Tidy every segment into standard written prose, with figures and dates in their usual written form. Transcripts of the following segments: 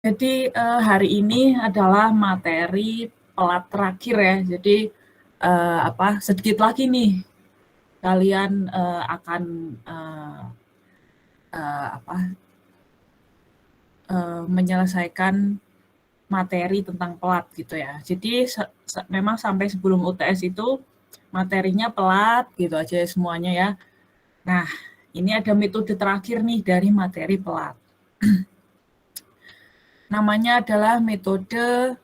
Jadi hari ini adalah materi pelat terakhir ya. Jadi sedikit lagi nih kalian akan menyelesaikan materi tentang pelat gitu ya. Jadi memang sampai sebelum UTS itu materinya pelat gitu aja semuanya ya. Nah, ini ada metode terakhir nih dari materi pelat. Namanya adalah metode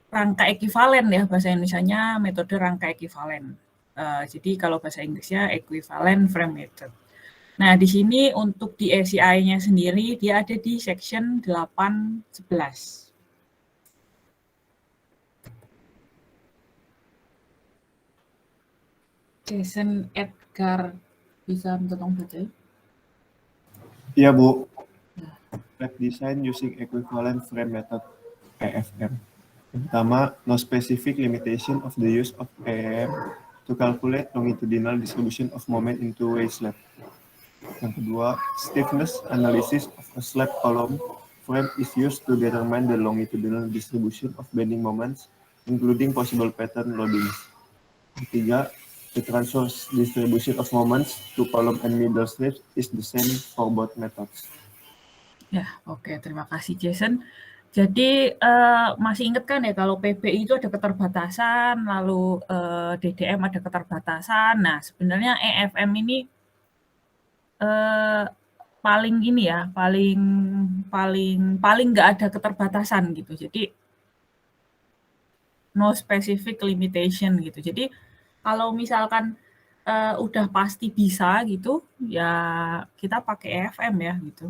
rangka ekivalen ya, bahasa Indonesianya metode rangka ekivalen. Jadi kalau bahasa Inggrisnya equivalent frame method. Nah, di sini untuk di ACI-nya sendiri dia ada di section 8.11. Jason Edgar bisa tolong baca? Iya, Bu. Lab design using equivalent frame method EFM. Pertama, no specific limitation of the use of EM to calculate longitudinal distribution of moment in two-way slab. Yang kedua, stiffness analysis of a slab column frame is used to determine the longitudinal distribution of bending moments, including possible pattern loadings. Ketiga, the transverse distribution of moments to column and middle strips is the same for both methods. Ya, oke, terima kasih Jason. Jadi masih ingat kan ya kalau PBI itu ada keterbatasan, lalu DDM ada keterbatasan. Nah, sebenarnya EFM ini paling ini ya, paling nggak ada keterbatasan gitu. Jadi no specific limitation gitu. Jadi kalau misalkan udah pasti bisa gitu, ya kita pakai EFM ya gitu.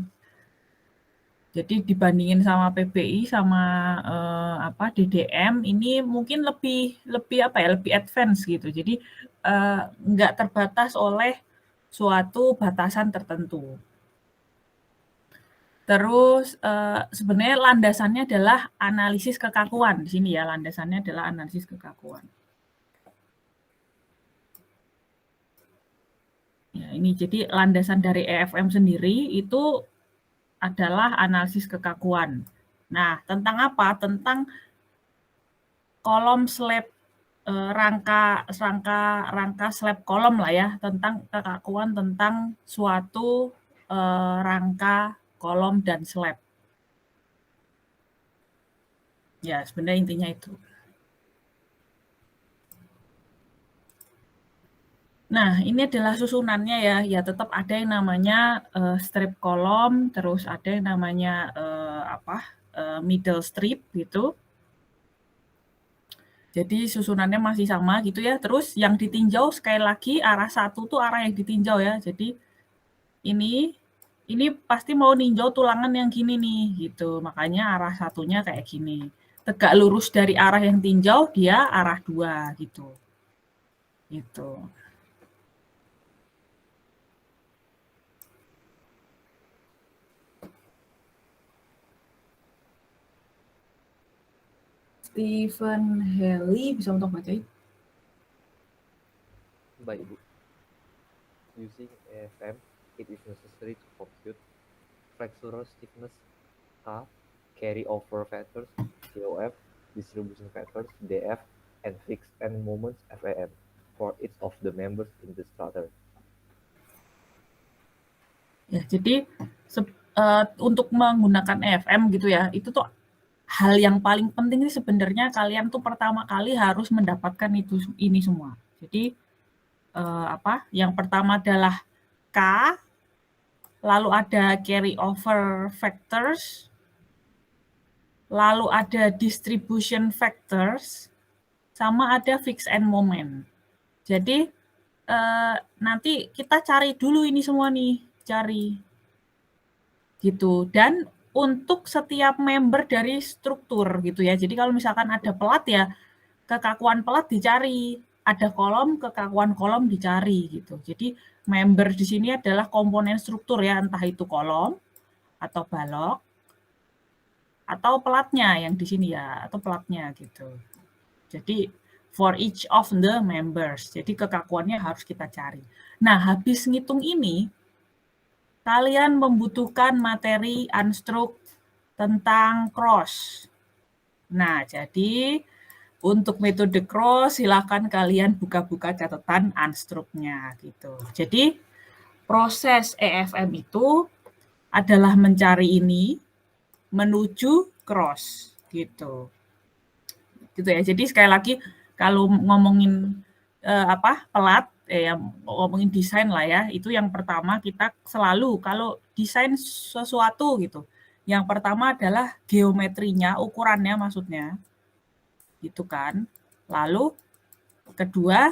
Jadi dibandingin sama PBI sama DDM ini mungkin lebih advance gitu. Jadi nggak terbatas oleh suatu batasan tertentu. Terus sebenarnya landasannya adalah analisis kekakuan di sini ya, landasannya adalah analisis kekakuan. Ya, ini jadi landasan dari EFM sendiri itu adalah analisis kekakuan. Nah, tentang apa? Tentang kolom slab rangka slab kolom lah ya, tentang kekakuan tentang suatu rangka kolom dan slab. Ya, sebenarnya intinya itu. Nah, ini adalah susunannya ya. Ya tetap ada yang namanya strip kolom, terus ada yang namanya middle strip gitu. Jadi susunannya masih sama gitu ya. Terus yang ditinjau sekali lagi arah satu tuh arah yang ditinjau ya. Jadi ini pasti mau ninjau tulangan yang gini nih gitu. Makanya arah satunya kayak gini. Tegak lurus dari arah yang tinjau dia arah 2 gitu. Gitu. Stephen Haley bisa untuk bacain? Baik, Bu. Using EFM, it is necessary to compute flexural stiffness K, carryover factors COF, distribution factors DF, and fixed end moments FAM for each of the members in the structure. Ya, jadi untuk menggunakan EFM gitu ya, itu tuh hal yang paling penting sih sebenarnya kalian tuh pertama kali harus mendapatkan ini semua. Jadi yang pertama adalah K, lalu ada carryover factors, lalu ada distribution factors, sama ada fixed end moment. Jadi nanti kita cari dulu ini semua nih, cari gitu. Dan untuk setiap member dari struktur gitu ya. Jadi kalau misalkan ada pelat ya, kekakuan pelat dicari, ada kolom, kekakuan kolom dicari gitu. Jadi member di sini adalah komponen struktur ya, entah itu kolom atau balok atau pelatnya yang di sini ya, atau pelatnya gitu. Jadi for each of the members. Jadi kekakuannya harus kita cari. Nah, habis ngitung ini kalian membutuhkan materi unstruct tentang cross. Nah, jadi untuk metode cross silakan kalian buka-buka catatan unstruct-nya gitu. Jadi proses EFM itu adalah mencari ini menuju cross gitu. Gitu ya. Jadi sekali lagi kalau ngomongin pelat ngomongin desain lah ya, itu yang pertama kita selalu kalau desain sesuatu gitu. Yang pertama adalah geometrinya, ukurannya maksudnya. Gitu kan. Lalu kedua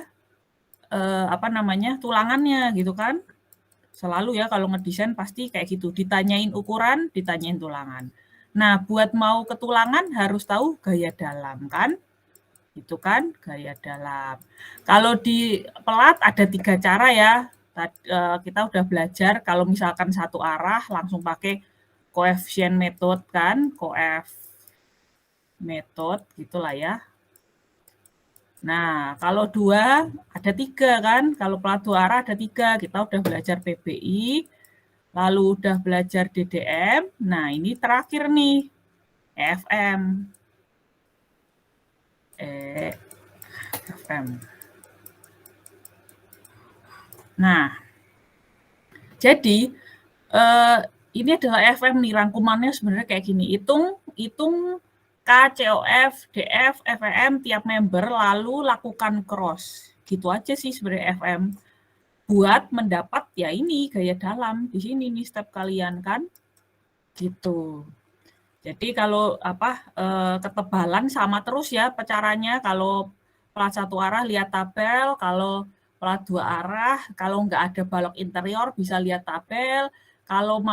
tulangannya gitu kan. Selalu ya kalau ngedesain pasti kayak gitu, ditanyain ukuran, ditanyain tulangan. Nah, buat mau ke tulangan harus tahu gaya dalam kan? Itu kan gaya dalam. Kalau di pelat ada 3 cara ya. Kita udah belajar kalau misalkan satu arah langsung pakai koefisien metode kan, koef metode gitulah ya. Nah, kalau 2 ada 3 kan, kalau pelat 2 arah ada 3. Kita udah belajar PBI, lalu udah belajar DDM. Nah, ini terakhir nih, EFM. EFM. Nah, jadi ini adalah EFM nih, rangkumannya sebenarnya kayak gini. Hitung K, COF, DF, FEM tiap member, lalu lakukan cross. Gitu aja sih sebenarnya EFM. Buat mendapat ya ini gaya dalam di sini nih step kalian kan. Gitu. Jadi kalau ketebalan sama terus ya caranya. Kalau pelat satu arah lihat tabel, kalau pelat 2 arah, kalau nggak ada balok interior bisa lihat tabel. Kalau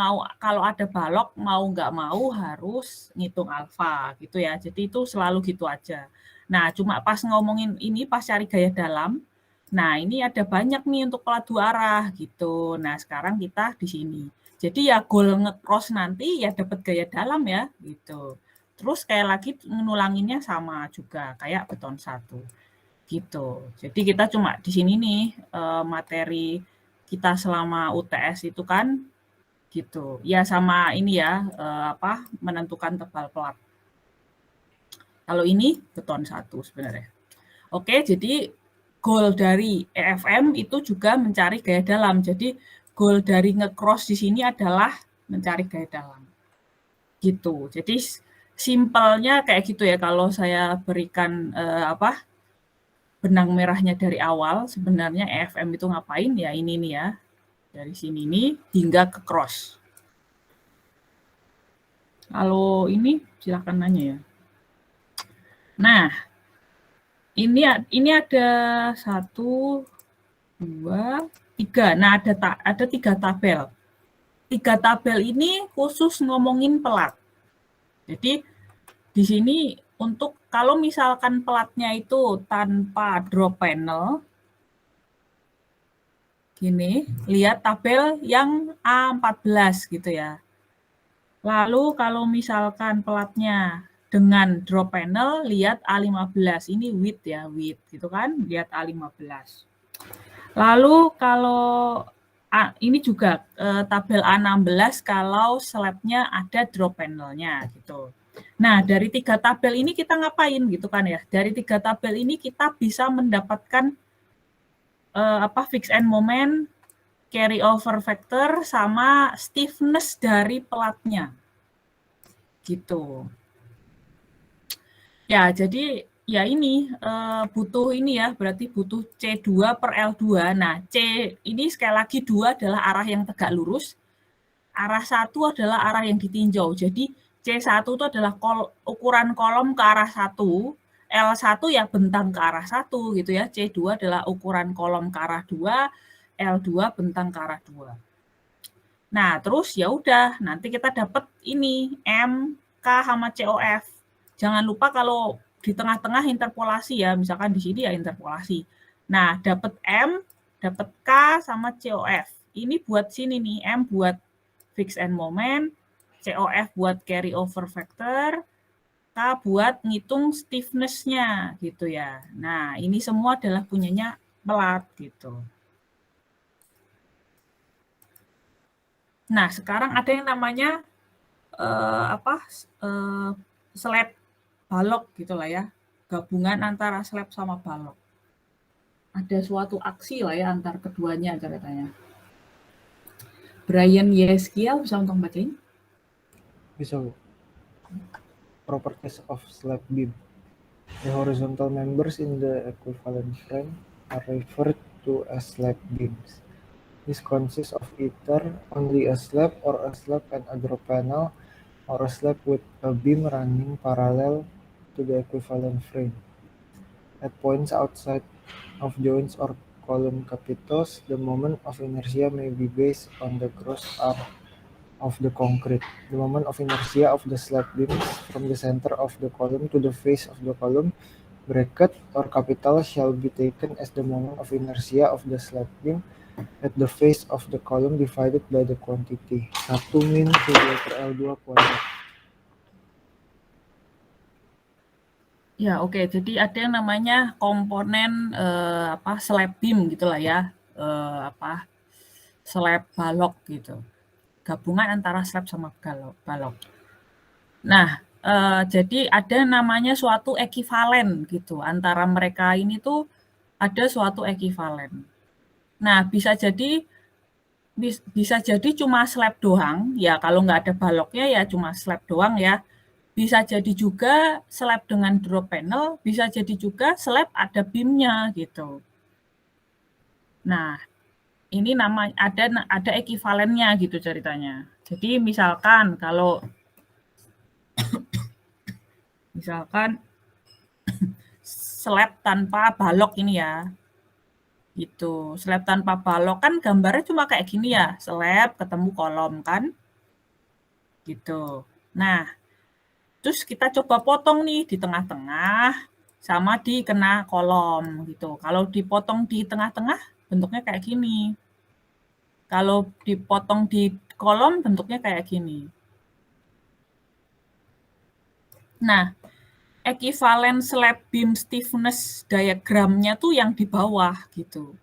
ada balok mau nggak mau harus ngitung alfa gitu ya. Jadi itu selalu gitu aja. Nah, cuma pas ngomongin ini pas cari gaya dalam, nah ini ada banyak nih untuk pelat 2 arah gitu. Nah, sekarang kita di sini. Jadi ya goal nge-cross nanti ya dapat gaya dalam ya gitu. Terus kayak lagi ngulanginnya sama juga kayak beton 1 gitu. Jadi kita cuma di sini nih materi kita selama UTS itu kan gitu. Ya sama ini ya menentukan tebal pelat. Kalau ini beton 1 sebenarnya. Oke, jadi goal dari EFM itu juga mencari gaya dalam. Jadi goal dari nge-cross di sini adalah mencari gaya dalam. Gitu. Jadi simpelnya kayak gitu ya kalau saya berikan benang merahnya dari awal sebenarnya EFM itu ngapain ya ini nih ya. Dari sini nih hingga ke cross. Kalau ini silakan nanya ya. Nah, ini ada 1, 2, 3. Nah, ada 3 tabel. 3 tabel ini khusus ngomongin pelat. Jadi di sini untuk kalau misalkan pelatnya itu tanpa drop panel, gini, lihat tabel yang A14 gitu ya. Lalu kalau misalkan pelatnya dengan drop panel, lihat A15. Ini width ya, width gitu kan, lihat A15. Lalu kalau ini juga tabel A16 kalau slabnya ada drop panelnya gitu. Nah, dari 3 tabel ini kita ngapain gitu kan ya. Dari 3 tabel ini kita bisa mendapatkan fix end moment, carry over factor, sama stiffness dari pelatnya. Gitu. Ya, jadi ya ini butuh ini ya, berarti butuh C2 per L2. Nah, C ini sekali lagi 2 adalah arah yang tegak lurus, arah 1 adalah arah yang ditinjau. Jadi C1 itu adalah ukuran kolom ke arah 1, L1 ya bentang ke arah 1 gitu ya. C2 adalah ukuran kolom ke arah 2, L2 bentang ke arah 2. Nah, terus ya udah, nanti kita dapat ini M, K sama COF. Jangan lupa kalau di tengah-tengah interpolasi ya, misalkan di sini ya interpolasi. Nah, dapat M, dapat K sama COF. Ini buat sini nih, M buat fix end moment, COF buat carry over factor, K buat ngitung stiffness-nya gitu ya. Nah, ini semua adalah punyanya pelat gitu. Nah, sekarang ada yang namanya slab balok gitulah ya, gabungan antara slab sama balok. Ada suatu aksi lah ya antar keduanya ceritanya. Brian Yeskia bisa untuk bacain? Bisa, Bu. Properties of slab beam. The horizontal members in the equivalent frame are referred to as slab beams. This consists of either only a slab or a slab and a drop panel, or a slab with a beam running parallel to the equivalent frame. At points outside of joints or column capitals, the moment of inertia may be based on the gross arc of the concrete. The moment of inertia of the slab beams from the center of the column to the face of the column, bracket or capital, shall be taken as the moment of inertia of the slab beam at the face of the column divided by the quantity 1 min L2 kuadrat. Ya, oke. Jadi ada yang namanya komponen slab beam gitulah ya. Slab balok gitu. Gabungan antara slab sama balok. Nah, jadi ada namanya suatu ekivalen gitu. Antara mereka ini tuh ada suatu ekivalen. Nah, bisa jadi cuma slab doang, ya kalau nggak ada baloknya ya cuma slab doang ya. Bisa jadi juga slab dengan drop panel, bisa jadi juga slab ada beam-nya gitu. Nah, ini ada ekivalennya gitu ceritanya. Jadi misalkan kalau slab tanpa balok ini ya. Gitu. Slab tanpa balok kan gambarnya cuma kayak gini ya, slab ketemu kolom kan. Gitu. Nah, terus kita coba potong nih di tengah-tengah sama di kena kolom gitu. Kalau dipotong di tengah-tengah bentuknya kayak gini. Kalau dipotong di kolom bentuknya kayak gini. Nah, ekivalen slab beam stiffness diagramnya tuh yang di bawah gitu.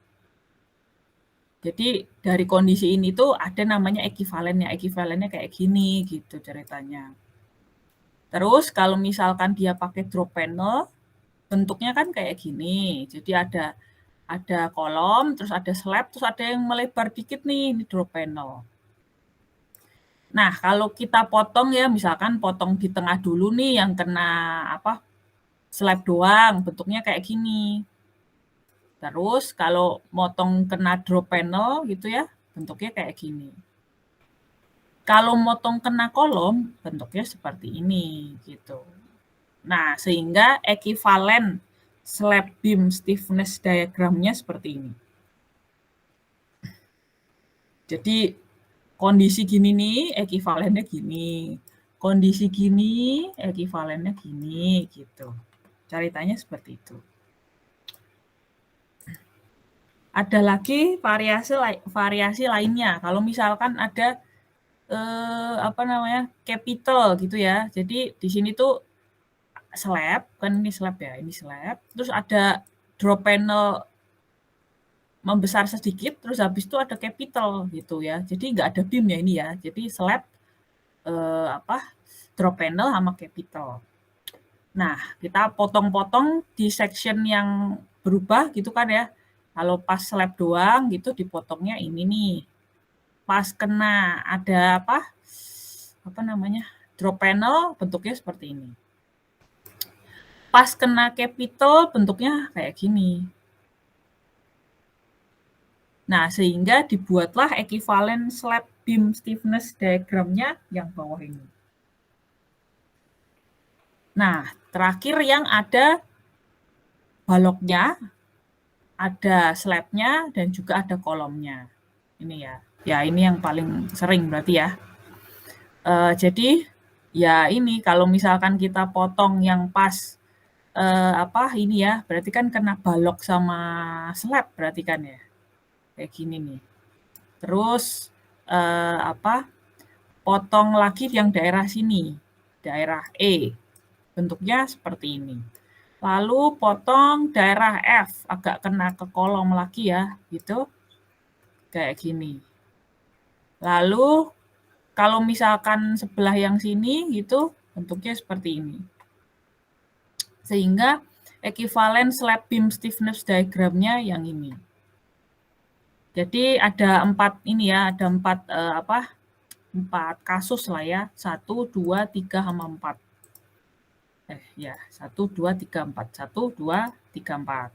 Jadi dari kondisi ini tuh ada namanya ekivalennya. Ekivalennya kayak gini gitu ceritanya. Terus kalau misalkan dia pakai drop panel, bentuknya kan kayak gini. Jadi ada kolom, terus ada slab, terus ada yang melebar dikit nih, ini drop panel. Nah, kalau kita potong ya, misalkan potong di tengah dulu nih yang kena slab doang, bentuknya kayak gini. Terus kalau motong kena drop panel gitu ya, bentuknya kayak gini. Kalau motong kena kolom, bentuknya seperti ini gitu. Nah, sehingga ekivalen slab beam stiffness diagramnya seperti ini. Jadi kondisi gini nih, ekivalennya gini. Kondisi gini, ekivalennya gini gitu. Ceritanya seperti itu. Ada lagi variasi lainnya. Kalau misalkan ada capital gitu ya. Jadi di sini tuh slab, kan ini slab ya, ini slab. Terus ada drop panel membesar sedikit, terus habis itu ada capital gitu ya. Jadi nggak ada beam ya ini ya. Jadi slab drop panel sama capital. Nah, kita potong-potong di section yang berubah gitu kan ya. Kalau pas slab doang gitu dipotongnya ini nih. Pas kena ada drop panel bentuknya seperti ini. Pas kena capital bentuknya kayak gini. Nah, sehingga dibuatlah ekivalen slab beam stiffness diagramnya yang bawah ini. Nah, terakhir yang ada baloknya, ada slabnya, dan juga ada kolomnya. Ini ya. Ya, ini yang paling sering berarti ya. Jadi, ya ini kalau misalkan kita potong yang pas ini ya, berarti kan kena balok sama slab berarti kan ya. Kayak gini nih. Terus potong lagi yang daerah sini, daerah E. Bentuknya seperti ini. Lalu potong daerah F, agak kena ke kolom lagi ya, gitu. Kayak gini. Lalu kalau misalkan sebelah yang sini gitu bentuknya seperti ini. Sehingga ekivalen slab beam stiffness diagramnya yang ini. Jadi ada 4 ini ya, ada 4 4 kasus lah ya. 1, 2, 3 sama 4. Ya, 1, 2, 3, 4. 1, 2, 3, 4.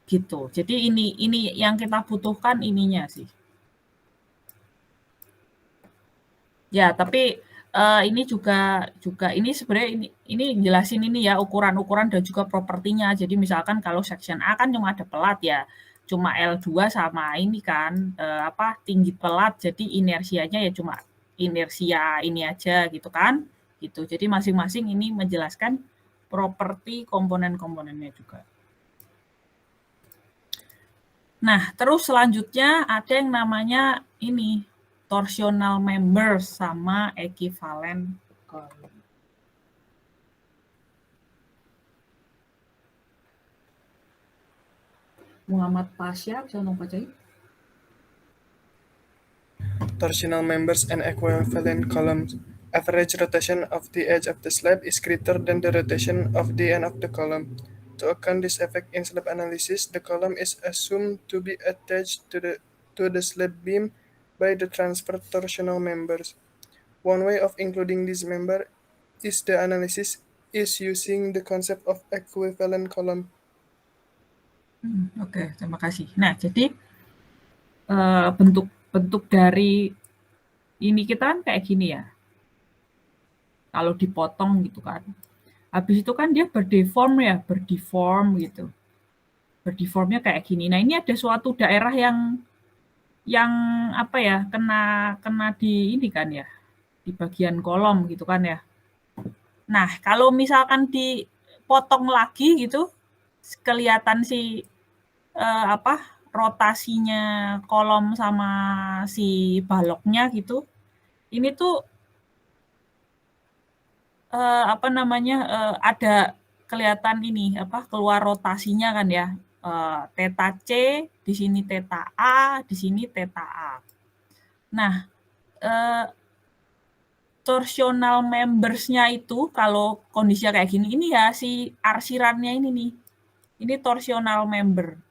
Gitu. Jadi ini yang kita butuhkan ininya sih. Ya, tapi ini juga ini sebenarnya ini jelasin ini ya ukuran-ukuran dan juga propertinya. Jadi misalkan kalau section A kan cuma ada pelat ya, cuma L2 sama ini kan tinggi pelat, jadi inersianya ya cuma inersia ini aja gitu kan. Gitu. Jadi masing-masing ini menjelaskan properti komponen-komponennya juga. Nah, terus selanjutnya ada yang namanya ini torsional members sama ekivalen column. Muhammad Pasya, bisa tolong bacain? Torsional members and equivalent columns. Average rotation of the edge of the slab is greater than the rotation of the end of the column. To account this effect in slab analysis, the column is assumed to be attached to the slab beam by the transfer torsional members. One way of including this member is the analysis is using the concept of equivalent column. Oke, terima kasih. Nah, jadi bentuk dari ini kita kan kayak gini ya. Kalau dipotong gitu kan. Habis itu kan dia berdeform gitu. Berdeformnya kayak gini. Nah, ini ada suatu daerah yang apa ya, kena di ini kan ya. Di bagian kolom gitu kan ya. Nah, kalau misalkan dipotong lagi gitu, kelihatan si rotasinya kolom sama si baloknya gitu. Ini tuh ada kelihatan ini keluar rotasinya kan ya. Theta C, di sini theta A, di sini theta A. Nah, torsional members-nya itu kalau kondisinya kayak gini, ini ya si arsirannya ini nih. Ini torsional member.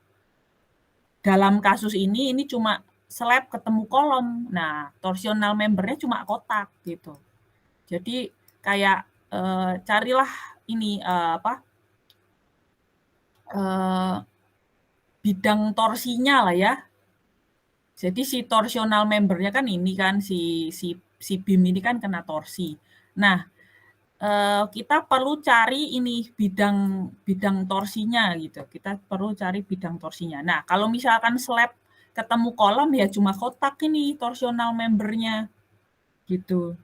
Dalam kasus ini cuma slab ketemu kolom. Nah, torsional membernya cuma kotak gitu. Jadi kayak carilah ini bidang torsinya lah ya. Jadi si torsional membernya kan ini kan si beam ini kan kena torsi. Nah, kita perlu cari ini bidang torsinya gitu. Kita perlu cari bidang torsinya. Nah, kalau misalkan slab ketemu kolom ya cuma kotak ini torsional membernya gitu.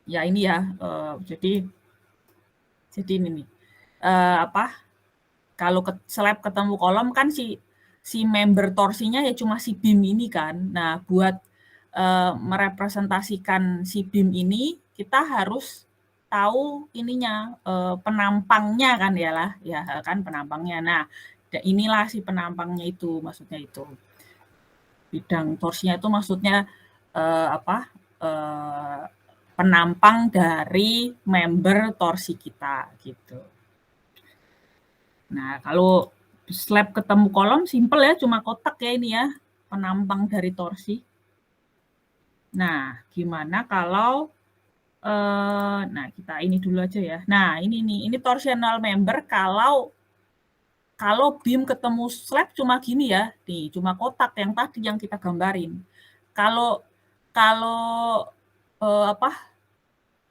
Ya ini ya, jadi ini nih. Kalau slab ketemu kolom kan si member torsinya ya cuma si beam ini kan. Nah, buat merepresentasikan si beam ini kita harus tahu ininya penampangnya kan ya kan penampangnya. Nah, inilah si penampangnya itu maksudnya itu. Bidang torsinya itu maksudnya penampang dari member torsi kita gitu. Nah, kalau slab ketemu kolom simple ya, cuma kotak ya ini ya, penampang dari torsi. Nah, gimana kalau nah kita ini dulu aja ya. Nah, ini torsional member kalau beam ketemu slab cuma gini ya, nih cuma kotak yang tadi yang kita gambarin. Kalau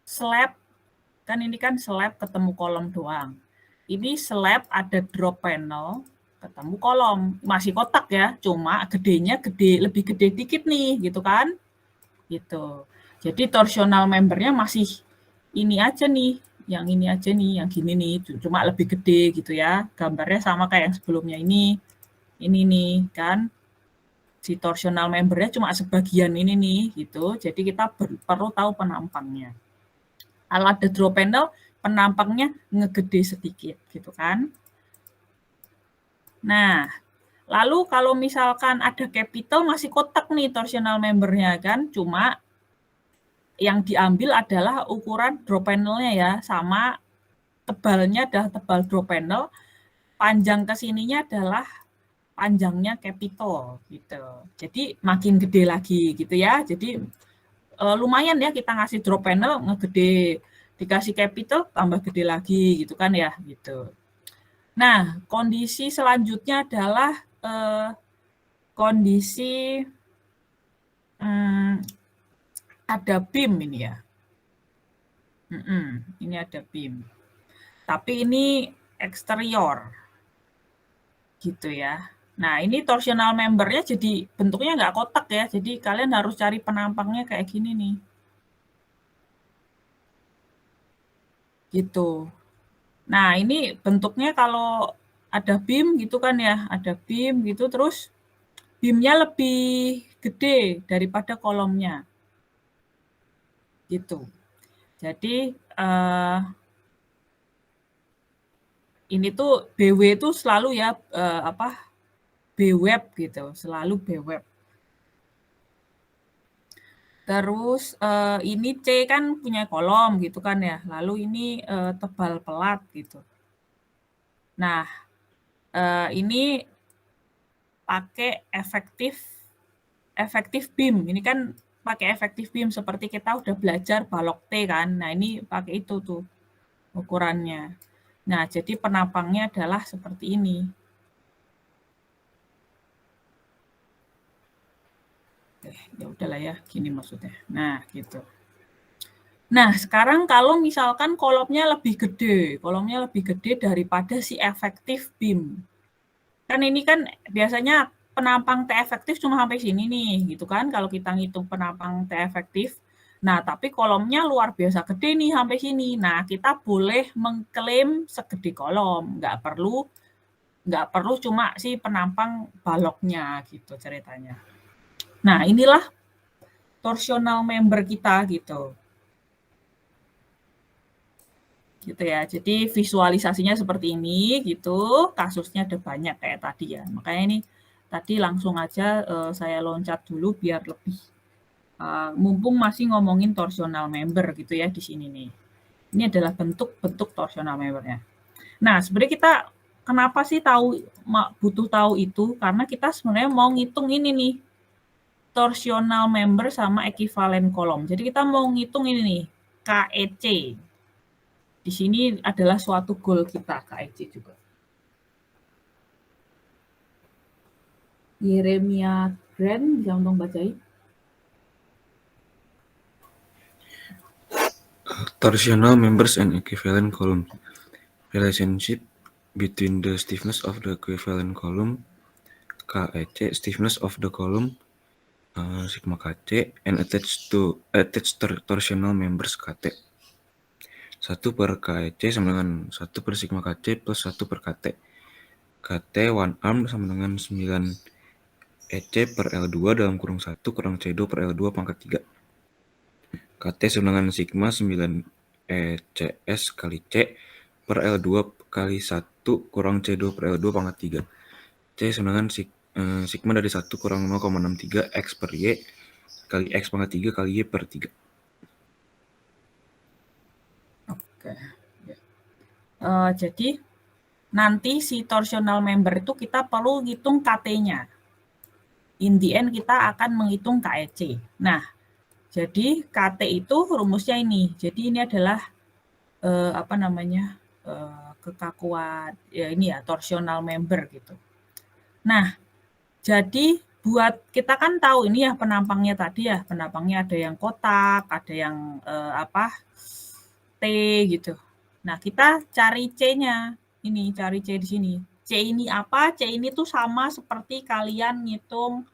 slab kan ini kan slab ketemu kolom doang. Ini slab ada drop panel ketemu kolom, masih kotak ya, cuma gedenya lebih gede dikit nih gitu kan. Gitu. Jadi torsional membernya masih ini aja nih, yang ini aja nih, yang gini nih, cuma lebih gede gitu ya. Gambarnya sama kayak yang sebelumnya ini nih kan. Si torsional membernya cuma sebagian ini nih gitu. Jadi kita perlu tahu penampangnya. Kalau ada drop panel, penampangnya ngegede sedikit gitu kan. Nah, Lalu kalau misalkan ada capital masih kotak nih torsional membernya kan, cuma yang diambil adalah ukuran drop panel-nya ya, sama tebalnya adalah tebal drop panel, panjang ke sininya adalah panjangnya capital gitu. Jadi makin gede lagi gitu ya. Jadi lumayan ya kita ngasih drop panel ngegede, dikasih capital tambah gede lagi gitu kan ya gitu. Nah, kondisi selanjutnya adalah kondisi ada beam ini ya. Ini ada beam. Tapi ini eksterior. Gitu ya. Nah, ini torsional membernya jadi bentuknya nggak kotak ya. Jadi kalian harus cari penampangnya kayak gini nih. Gitu. Nah, ini bentuknya kalau ada beam gitu kan ya. Ada beam gitu terus beamnya lebih gede daripada kolomnya. Gitu. Jadi ini tuh BW itu selalu ya B-web gitu, selalu B-web. Terus ini C kan punya kolom gitu kan ya, lalu ini tebal pelat gitu. Nah, ini pakai efektif beam. Ini kan pakai efektif beam seperti kita udah belajar balok T kan. Nah, ini pakai itu tuh ukurannya. Nah, jadi penampangnya adalah seperti ini. Ya udahlah ya, gini maksudnya. Nah, gitu. Nah, sekarang kalau misalkan kolomnya lebih gede daripada si efektif beam. Kan ini kan biasanya penampang T efektif cuma sampai sini nih, gitu kan, kalau kita ngitung penampang T efektif. Nah, tapi kolomnya luar biasa gede nih sampai sini. Nah, kita boleh mengklaim segede kolom, nggak perlu cuma si penampang baloknya gitu ceritanya. Nah, inilah torsional member kita gitu. Gitu ya. Jadi visualisasinya seperti ini gitu. Kasusnya ada banyak kayak tadi ya. Makanya ini tadi langsung aja saya loncat dulu biar lebih mumpung masih ngomongin torsional member gitu ya di sini nih. Ini adalah bentuk-bentuk torsional membernya. Nah, sebenarnya kita kenapa sih butuh tahu itu? Karena kita sebenarnya mau ngitung ini nih. Torsional member sama ekivalen kolom. Jadi kita mau ngitung ini nih, KEC. Di sini adalah suatu goal kita, KEC juga. Yeremia Grant, bisa tolong bacain? Torsional members and equivalent columns. Relationship between the stiffness of the equivalent column, KEC, stiffness of the column, sigma KC, and attached torsional members KT. 1 per KEC sama dengan 1 per sigma KC plus 1 per KT. KT one arm sama dengan 9 EC per L2 dalam kurung 1 kurang C2 per L2 pangkat 3. KT sama dengan sigma 9 ECS kali C per L2 kali 1 kurang C2 per L2 pangkat 3. C sama dengan sigma dari 1 kurang 0,63 X per Y kali X pangkat 3 kali Y per 3. Oke. Jadi nanti si torsional member itu kita perlu ngitung KT-nya. In the end kita akan menghitung KEC. Nah, jadi KT itu rumusnya ini. Jadi ini adalah kekakuan ya ini ya torsional member gitu. Nah, jadi buat kita kan tahu ini ya penampangnya tadi ya, penampangnya ada yang kotak, ada yang T gitu. Nah, kita cari C-nya. Ini cari C di sini. C ini apa? C ini tuh sama seperti kalian ngitung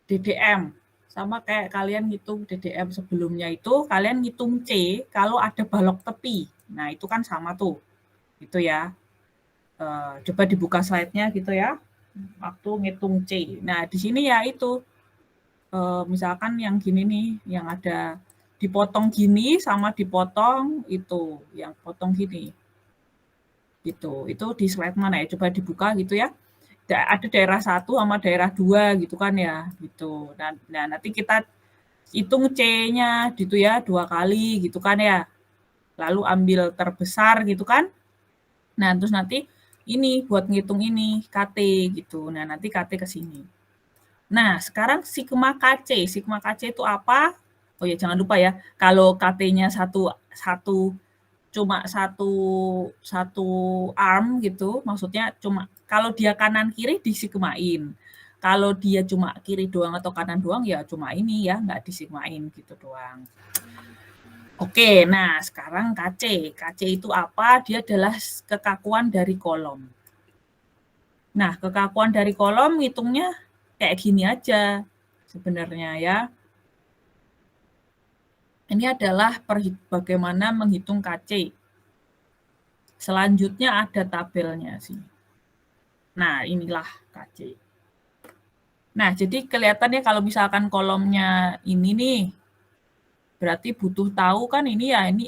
DDM. Sama kayak kalian ngitung DDM sebelumnya itu, kalian ngitung C kalau ada balok tepi. Nah, itu kan sama tuh. Gitu ya. Coba dibuka slide-nya gitu ya. Waktu ngitung C. Nah, di sini ya itu. Misalkan yang gini nih, yang ada dipotong gini sama dipotong itu, yang potong gini. Gitu. Itu di slide mana ya? Coba dibuka gitu ya. Ada daerah 1 sama daerah 2 gitu kan ya, gitu. Nah, nanti kita hitung C-nya gitu ya, 2 kali gitu kan ya. Lalu ambil terbesar gitu kan. Nah, terus nanti ini buat ngitung ini, KT gitu. Nah, nanti KT ke sini. Nah, sekarang sigma KC. Sigma KC itu apa? Oh ya, jangan lupa ya, kalau KT-nya cuma satu arm gitu, maksudnya cuma kalau dia kanan kiri disigmain. Kalau dia cuma kiri doang atau kanan doang ya cuma ini ya, nggak disigmain gitu doang. Oke, nah sekarang KC. KC itu apa? Dia adalah kekakuan dari kolom. Nah, kekakuan dari kolom hitungnya kayak gini aja sebenarnya ya. Ini adalah bagaimana menghitung KC. Selanjutnya ada tabelnya sih. Nah, inilah KC. Nah, jadi kelihatannya kalau misalkan kolomnya ini nih, berarti butuh tahu kan ini ya, ini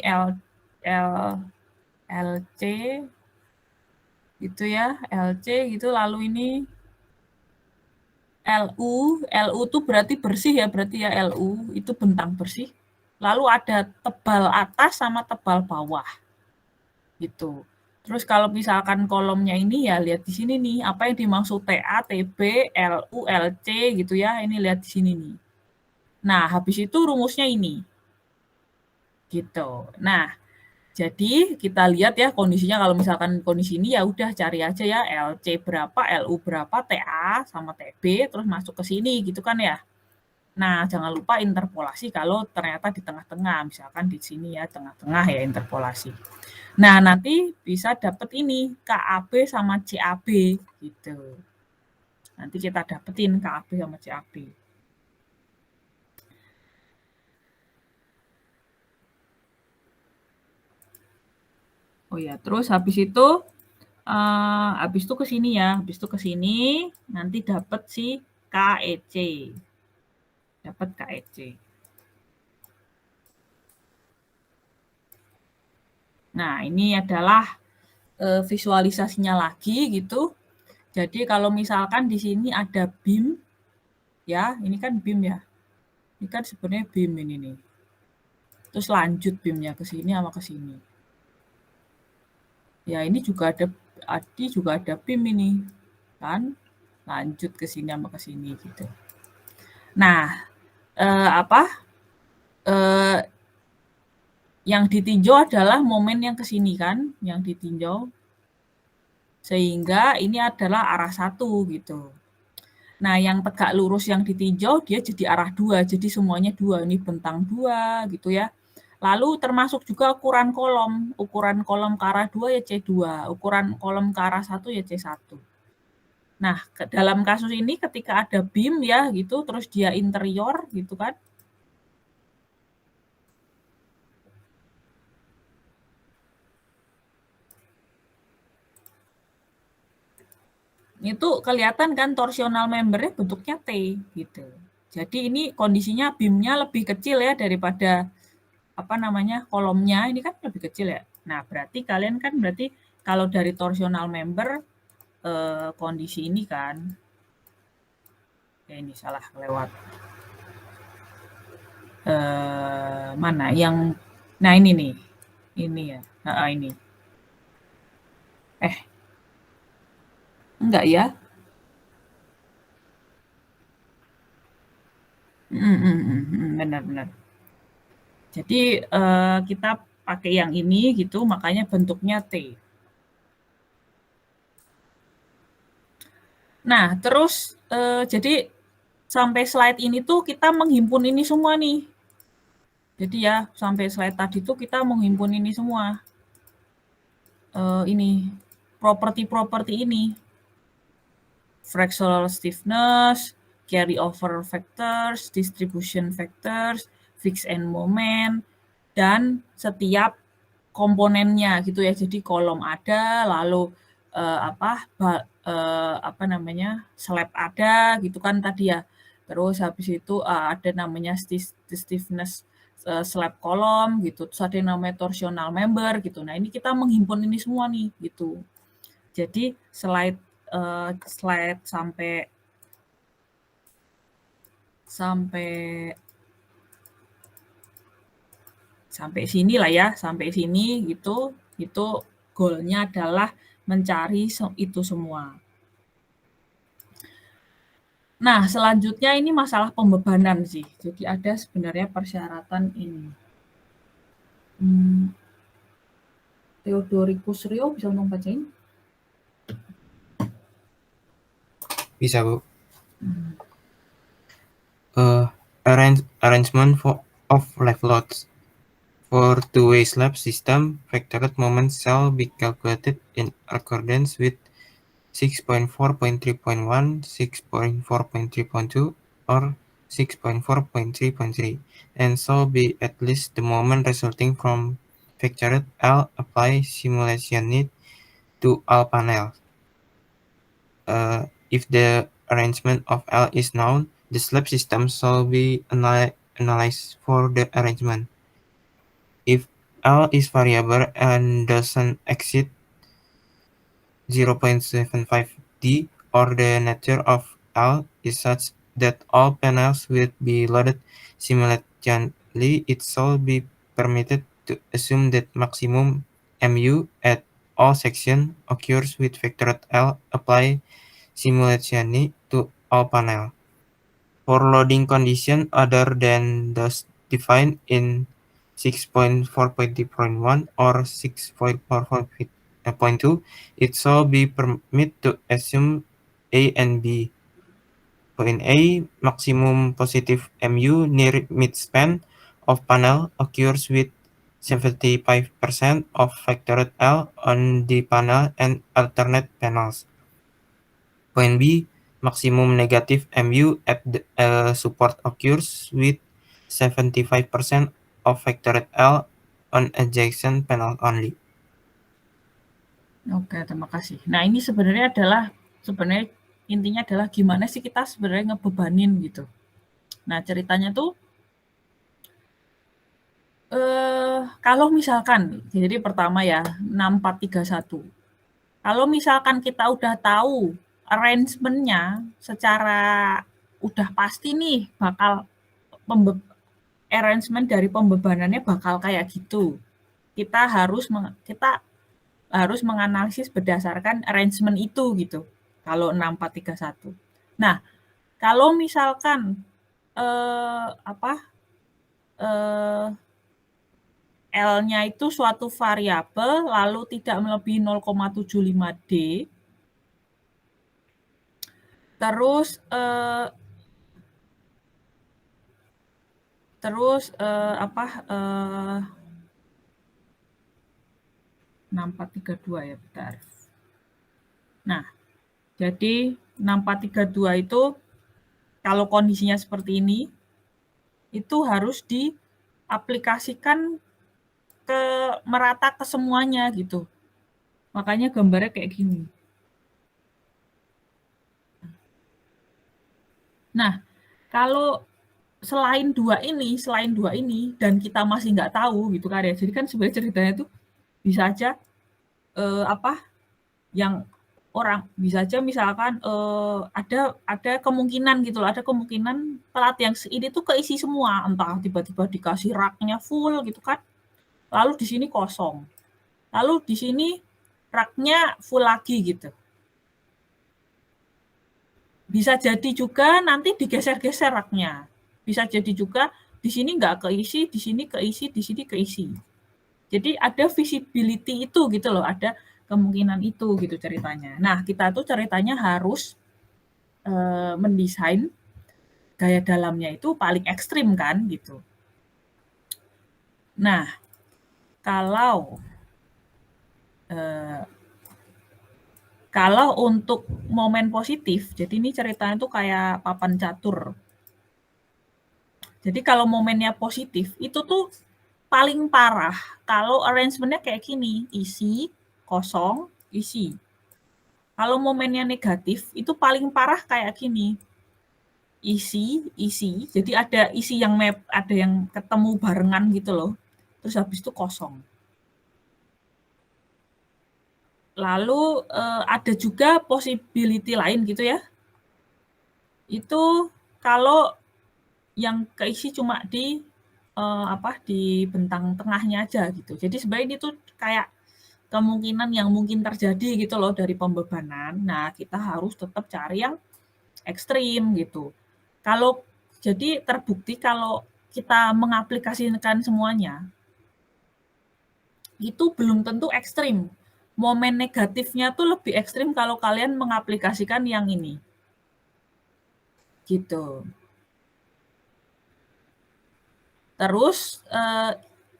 LC gitu ya, LC gitu, lalu ini LU tuh berarti bersih ya, berarti ya LU itu bentang bersih. Lalu ada tebal atas sama tebal bawah. Gitu. Terus kalau misalkan kolomnya ini ya lihat di sini nih, apa yang dimaksud TA, TB, LU, LC gitu ya. Ini lihat di sini nih. Nah, habis itu rumusnya ini. Gitu. Nah, jadi kita lihat ya kondisinya kalau misalkan kondisi ini ya udah cari aja ya LC berapa, LU berapa, TA sama TB terus masuk ke sini gitu kan ya. Nah, jangan lupa interpolasi kalau ternyata di tengah-tengah, misalkan di sini ya tengah-tengah ya interpolasi. Nah, nanti bisa dapat ini KAB sama CAB gitu. Nanti kita dapetin KAB sama CAB. Oh ya, terus habis itu ke sini ya, habis itu ke sini nanti dapat si KEC. Dapat KEC. Nah, ini adalah visualisasinya lagi gitu. Jadi kalau misalkan di sini ada BIM, ya, ini kan BIM ya. Ini kan sebenarnya BIM ini nih. Terus lanjut BIM-nya ke sini sama ke sini. Ya, ini juga ada BIM ini. Kan? Lanjut ke sini sama ke sini gitu. Nah, yang ditinjau adalah momen yang ke sini kan, yang ditinjau. Sehingga ini adalah arah 1 gitu. Nah, yang tegak lurus yang ditinjau dia jadi arah 2, jadi semuanya 2, ini bentang 2 gitu ya. Lalu termasuk juga ukuran kolom ke arah 2 ya C2, ukuran kolom ke arah 1 ya C1. Nah, dalam kasus ini ketika ada BIM ya gitu, terus dia interior gitu kan. Itu kelihatan kan torsional membernya bentuknya T gitu. Jadi ini kondisinya BIM-nya lebih kecil ya daripada kolomnya ini kan lebih kecil ya. Nah, berarti kalian kan kalau dari torsional member kondisi ini kan. Ya ini salah lewat. Mana yang nah ini nih. Ini ya. Ini. Enggak ya? Benar-benar. Jadi kita pakai yang ini gitu, makanya bentuknya T. Nah, terus jadi sampai slide ini tuh kita menghimpun ini semua nih. Jadi ya, sampai slide tadi tuh kita menghimpun ini semua. Ini, properti-properti ini. Fractional stiffness, carry over factors, distribution factors, fixed end moment, dan setiap komponennya gitu ya. Jadi kolom ada, lalu slab ada gitu kan tadi ya. Terus habis itu ada namanya stiffness slab kolom gitu, terus ada yang namanya torsional member gitu. Nah, ini kita menghimpun ini semua nih gitu. Jadi slide sampai sini lah ya, sampai sini gitu. Itu goalnya adalah mencari itu semua. Nah, selanjutnya ini masalah pembebanan sih. Jadi ada sebenarnya persyaratan ini. Theodoricus Rio bisa tolong bacain? Bisa, Bu. Arrangement of left loads. For two-way slab system, vectored moments shall be calculated in accordance with 6.4.3.1, 6.4.3.2, or 6.4.3.3, and shall be at least the moment resulting from vectored L apply simulation need to all panels. If the arrangement of L is known, the slab system shall be analyzed for the arrangement. If L is variable and doesn't exceed 0.75D, or the nature of L is such that all panels will be loaded simultaneously, it shall be permitted to assume that maximum MU at all sections occurs with vectored L applied simultaneously to all panels. For loading conditions other than those defined in 6.4.3.1 or 6.4.2, it shall be permitted to assume A and B. Point A, maximum positive MU near midspan of panel occurs with 75% of vectored L on the panel and alternate panels. Point B, maximum negative MU at the support occurs with 75% of vectored L on adjacent panel only. Oke, terima kasih. Nah, ini sebenarnya intinya adalah gimana sih kita sebenarnya ngebebanin gitu. Nah, ceritanya tuh kalau misalkan, jadi pertama ya 6431. Kalau misalkan kita udah tahu arrangement-nya secara udah pasti nih bakal arrangement dari pembebanannya bakal kayak gitu. Kita harus menganalisis berdasarkan arrangement itu gitu. Kalau 6431. Nah, kalau misalkan L-nya itu suatu variabel lalu tidak melebihi 0,75D. Terus 6432 ya, bentar. Nah, jadi 6432 itu kalau kondisinya seperti ini, itu harus diaplikasikan merata ke semuanya gitu. Makanya gambarnya kayak gini. Nah, kalau selain dua ini dan kita masih nggak tahu gitu kan ya. Jadi kan sebenarnya ceritanya itu bisa aja yang orang bisa aja misalkan ada kemungkinan gitu loh, ada kemungkinan plat yang ini tuh keisi semua, entah tiba-tiba dikasih raknya full gitu kan. Lalu di sini kosong. Lalu di sini raknya full lagi gitu. Bisa jadi juga nanti digeser-geser raknya. Bisa jadi juga di sini nggak keisi, di sini keisi, di sini keisi. Jadi ada visibility itu gitu loh, ada kemungkinan itu gitu ceritanya. Nah, kita tuh ceritanya harus mendesain gaya dalamnya itu paling ekstrim kan gitu. Nah, kalau untuk momen positif, jadi ini ceritanya tuh kayak papan catur. Jadi kalau momennya positif, itu tuh paling parah kalau arrangement-nya kayak gini, isi, kosong, isi. Kalau momennya negatif, itu paling parah kayak gini. isi. Jadi ada isi yang ada yang ketemu barengan gitu loh. Terus habis itu kosong. Lalu ada juga possibility lain gitu ya. Itu kalau yang keisi cuma di di bentang tengahnya aja gitu. Jadi sebenarnya ini tuh kayak kemungkinan yang mungkin terjadi gitu loh dari pembebanan. Nah, kita harus tetap cari yang ekstrim gitu. Kalau jadi terbukti kalau kita mengaplikasikan semuanya, itu belum tentu ekstrim. Momen negatifnya tuh lebih ekstrim kalau kalian mengaplikasikan yang ini. Gitu. Terus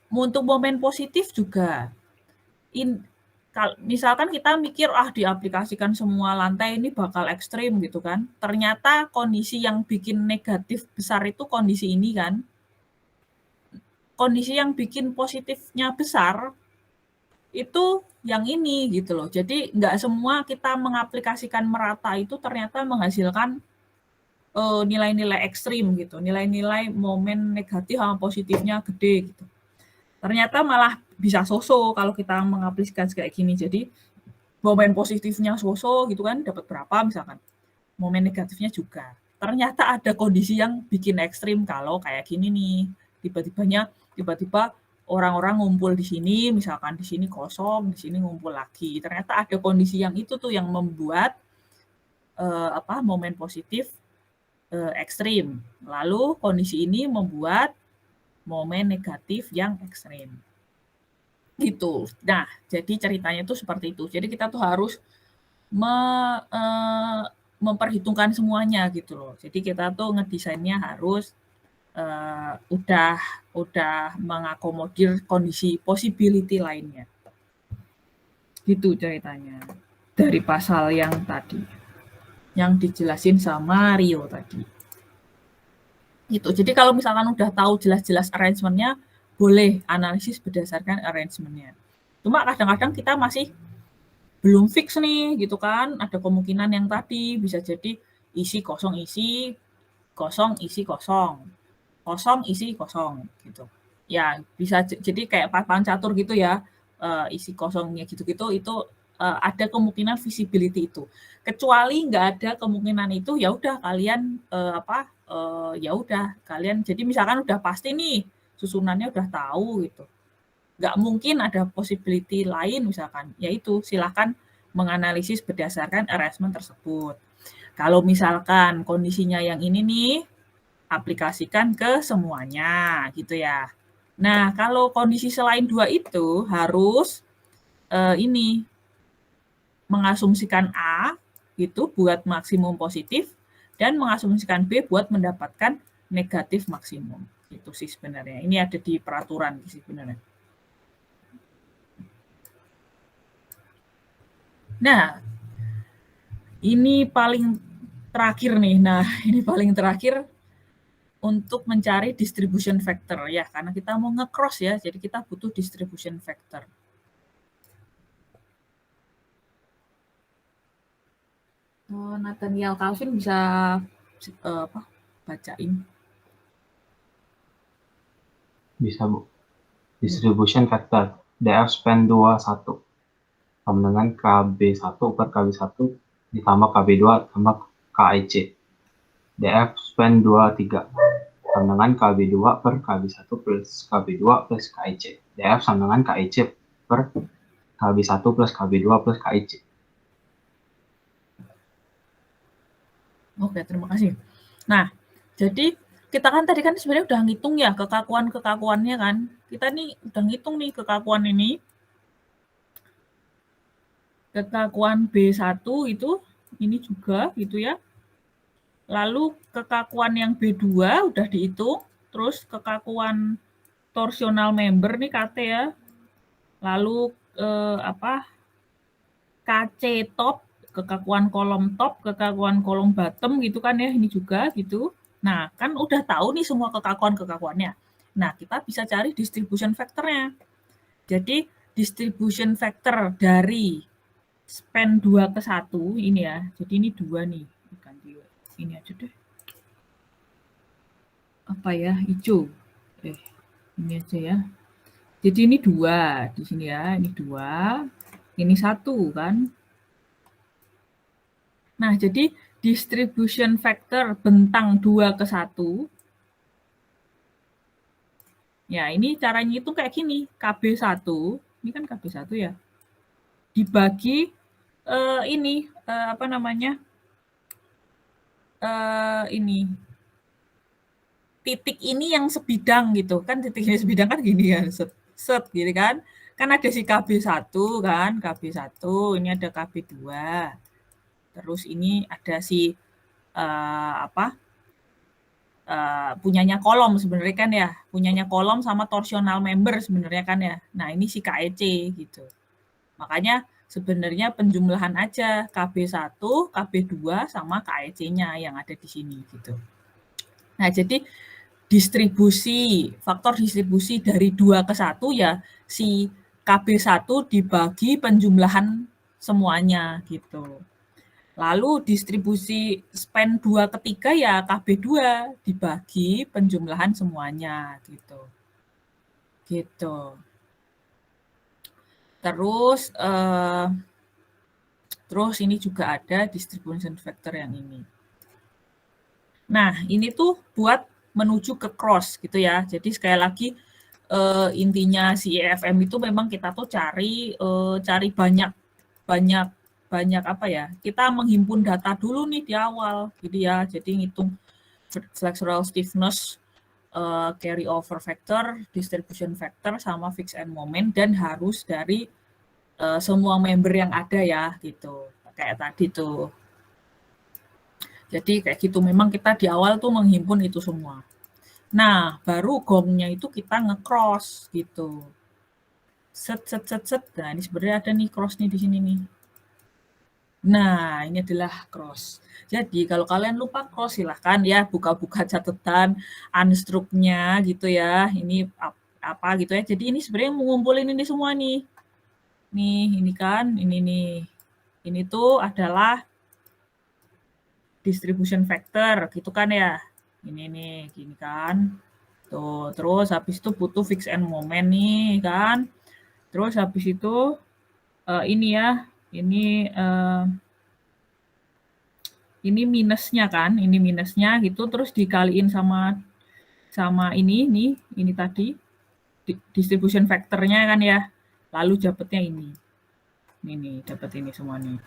untuk momen positif juga. Misalkan kita mikir diaplikasikan semua lantai ini bakal ekstrim gitu kan. Ternyata kondisi yang bikin negatif besar itu kondisi ini kan. Kondisi yang bikin positifnya besar itu yang ini gitu loh. Jadi nggak semua kita mengaplikasikan merata itu ternyata menghasilkan nilai-nilai ekstrim gitu, nilai-nilai momen negatif sama positifnya gede gitu. Ternyata malah bisa so-so kalau kita mengaplikasikan kayak gini. Jadi momen positifnya so-so gitu kan, dapat berapa misalkan. Momen negatifnya juga. Ternyata ada kondisi yang bikin ekstrim kalau kayak gini nih. Tiba-tiba orang-orang ngumpul di sini, misalkan di sini kosong, di sini ngumpul lagi. Ternyata ada kondisi yang itu tuh yang membuat momen positif ekstrim. Lalu kondisi ini membuat momen negatif yang ekstrim. Gitu. Nah, jadi ceritanya tuh seperti itu. Jadi kita tuh harus memperhitungkan semuanya gitu loh. Jadi kita tuh ngedesainnya harus udah mengakomodir kondisi possibility lainnya. Gitu ceritanya. Dari pasal yang tadi. Yang dijelasin sama Rio tadi. Gitu. Jadi kalau misalkan udah tahu jelas-jelas arrangement-nya, boleh analisis berdasarkan arrangement-nya. Cuma kadang-kadang kita masih belum fix nih gitu kan. Ada kemungkinan yang tadi bisa jadi isi kosong isi, kosong isi kosong, kosong isi kosong gitu. Ya bisa jadi kayak papan catur gitu ya, isi kosongnya gitu-gitu itu ada kemungkinan visibility itu. Kecuali nggak ada kemungkinan itu, ya udah kalian ya udah kalian jadi misalkan udah pasti nih susunannya udah tahu gitu. Nggak mungkin ada possibility lain misalkan, yaitu silakan menganalisis berdasarkan arrangement tersebut. Kalau misalkan kondisinya yang ini nih, aplikasikan ke semuanya gitu ya. Nah, kalau kondisi selain dua itu harus ini mengasumsikan A itu buat maksimum positif dan mengasumsikan B buat mendapatkan negatif maksimum. Itu sih sebenarnya. Ini ada di peraturan sih sebenarnya. Nah, ini paling terakhir nih. Nah, ini paling terakhir untuk mencari distribution factor ya, karena kita mau nge-cross ya, jadi kita butuh distribution factor. Nathaniel Calvin bisa bacain? Bisa, Bu. Distribution factor DF span 21 sama dengan KB1 per KB1 ditambah KB2 tambah KIC. DF span 23 sama dengan KB2 per KB1 plus KB2 plus KIC. DF sama dengan KIC per KB1 plus KB2 plus KIC. Oke, terima kasih. Nah, jadi kita kan tadi kan sebenarnya udah ngitung ya kekakuannya kan. Kita nih udah ngitung nih kekakuan ini. Kekakuan B1 itu ini juga gitu ya. Lalu kekakuan yang B2 udah dihitung, terus kekakuan torsional member nih KT ya. Lalu KC top, kekakuan kolom top, kekakuan kolom bottom gitu kan ya, ini juga gitu. Nah, kan udah tahu nih semua kekakuannya. Nah, kita bisa cari distribution factor-nya. Jadi, distribution factor dari span 2 ke 1 ini ya. Jadi ini 2 nih. Ganti ini aja deh. apa ya, hijau. Ini aja ya. Jadi ini 2 di sini ya, ini 2, ini 1 kan. Nah, jadi distribution factor bentang 2 ke 1. Ya, ini caranya itu kayak gini, KB1, ini kan KB1 ya, dibagi ini apa namanya? Ini titik ini yang sebidang gitu kan, titik ini sebidang kan gini kan, set gini kan. Kan ada si KB1 kan, KB1, ini ada KB2. Terus ini ada si apa? Punyanya kolom sebenarnya kan ya, punyanya kolom sama torsional member sebenarnya kan ya. Nah, ini si KEC gitu. Makanya sebenarnya penjumlahan aja KB1, KB2 sama KEC-nya yang ada di sini gitu. Nah, jadi faktor distribusi dari 2 ke 1 ya si KB1 dibagi penjumlahan semuanya gitu. Lalu distribusi span 2 ke 3 ya KB2 dibagi penjumlahan semuanya gitu. Gitu. Terus ini juga ada distribution factor yang ini. Nah, ini tuh buat menuju ke cross gitu ya. Jadi sekali lagi intinya si EFM itu memang kita tuh cari banyak apa ya, kita menghimpun data dulu nih di awal gitu ya. Jadi ngitung flexural stiffness, carry over factor, distribution factor, sama fixed end moment, dan harus dari semua member yang ada ya gitu. Kayak tadi tuh. Jadi kayak gitu, memang kita di awal tuh menghimpun itu semua. Nah, baru gongnya itu kita nge-cross gitu. Set. Nah, ini sebenarnya ada nih cross nih di sini nih. Nah, ini adalah cross. Jadi kalau kalian lupa cross silahkan ya buka-buka catatan unstruct-nya gitu ya. Ini apa gitu ya. Jadi ini sebenarnya mengumpulin ini semua nih. Nih, ini kan, ini nih. Ini tuh adalah distribution factor gitu kan ya. Ini nih, gini kan. Tuh, terus habis itu butuh fixed end moment nih kan. Terus habis itu ini ya, ini minusnya kan, ini minusnya gitu, terus dikaliin sama ini nih, ini tadi distribution factornya kan ya. Lalu dapatnya ini. Ini nih, dapat ini semua nih.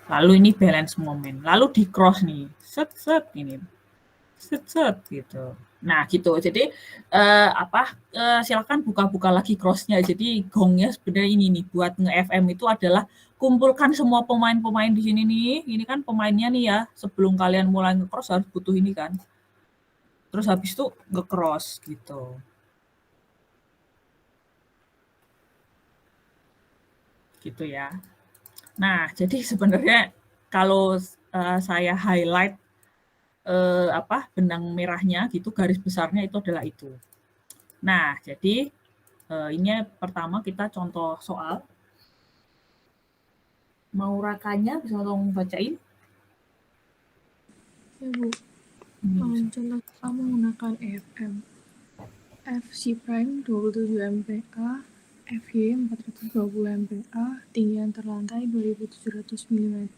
Lalu ini balance moment. Lalu di cross nih. Set ini. Set gitu. Nah, gitu. Jadi silakan buka-buka lagi cross-nya. Jadi gongnya sebenarnya ini nih buat nge-FM itu adalah kumpulkan semua pemain-pemain di sini nih. Ini kan pemainnya nih ya. Sebelum kalian mulai nge-cross harus butuh ini kan. Terus habis itu nge-cross gitu. Gitu ya. Nah, jadi sebenarnya kalau saya highlight benang merahnya gitu, garis besarnya itu adalah itu. Nah, jadi ini pertama kita contoh soal. Mau rakanya bisa tolong bacain? Ya Bu, contoh pertama menggunakan EFM. FC prime 27 MPa, FY 420 MPa, tinggi antar lantai 2700 mm,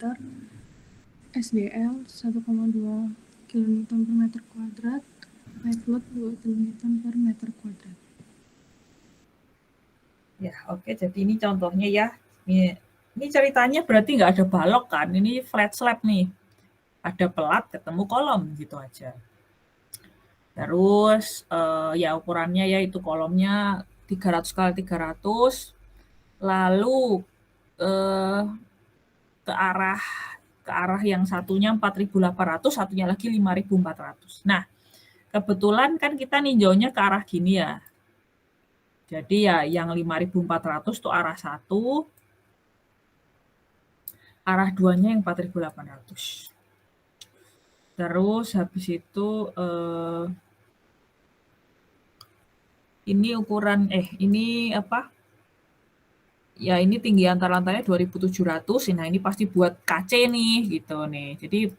SDL 1,2 kN per meter kuadrat, live load 2 kN per meter kuadrat. Ya, oke. Jadi ini contohnya ya. Ini ceritanya berarti nggak ada balok kan? Ini flat slab nih. Ada pelat ketemu kolom gitu aja. Terus ya ukurannya ya itu kolomnya 300 kali 300. Lalu ke arah yang satunya 4.800, satunya lagi 5.400. Nah, kebetulan kan kita ninjaunya ke arah gini ya. Jadi ya yang 5.400 itu arah 1, arah 2-nya yang 4.800. Terus habis itu ini ukuran ini apa? Ya ini tinggi antar lantainya 2.700. Nah, ini pasti buat KC nih gitu nih. Jadi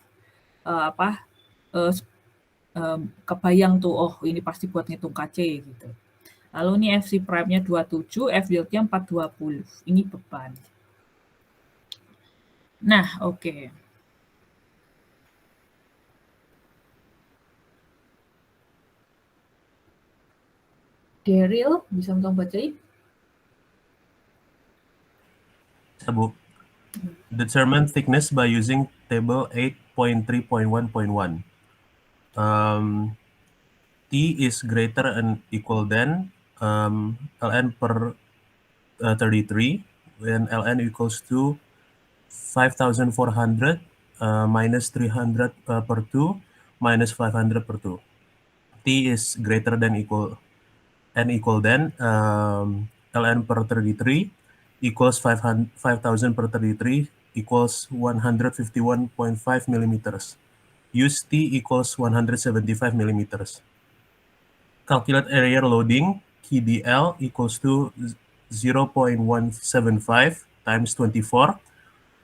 kebayang tuh, oh ini pasti buat ngitung KC gitu. Lalu ini FC prime-nya 27, F yield-nya 420. Ini beban. Nah, oke. Daryl, bisa tolong bacain? Bu. Determine thickness by using table 8.3.1.1. T is greater and equal than ln per 33 when ln equals to 5,400 minus 300 per 2 minus 500 per 2. T is greater than equal than ln per 33 equals 5,000 per 33 equals 151.5 millimeters. Use T equals 175 millimeters. Calculate area loading KDL equals to 0.175 times 24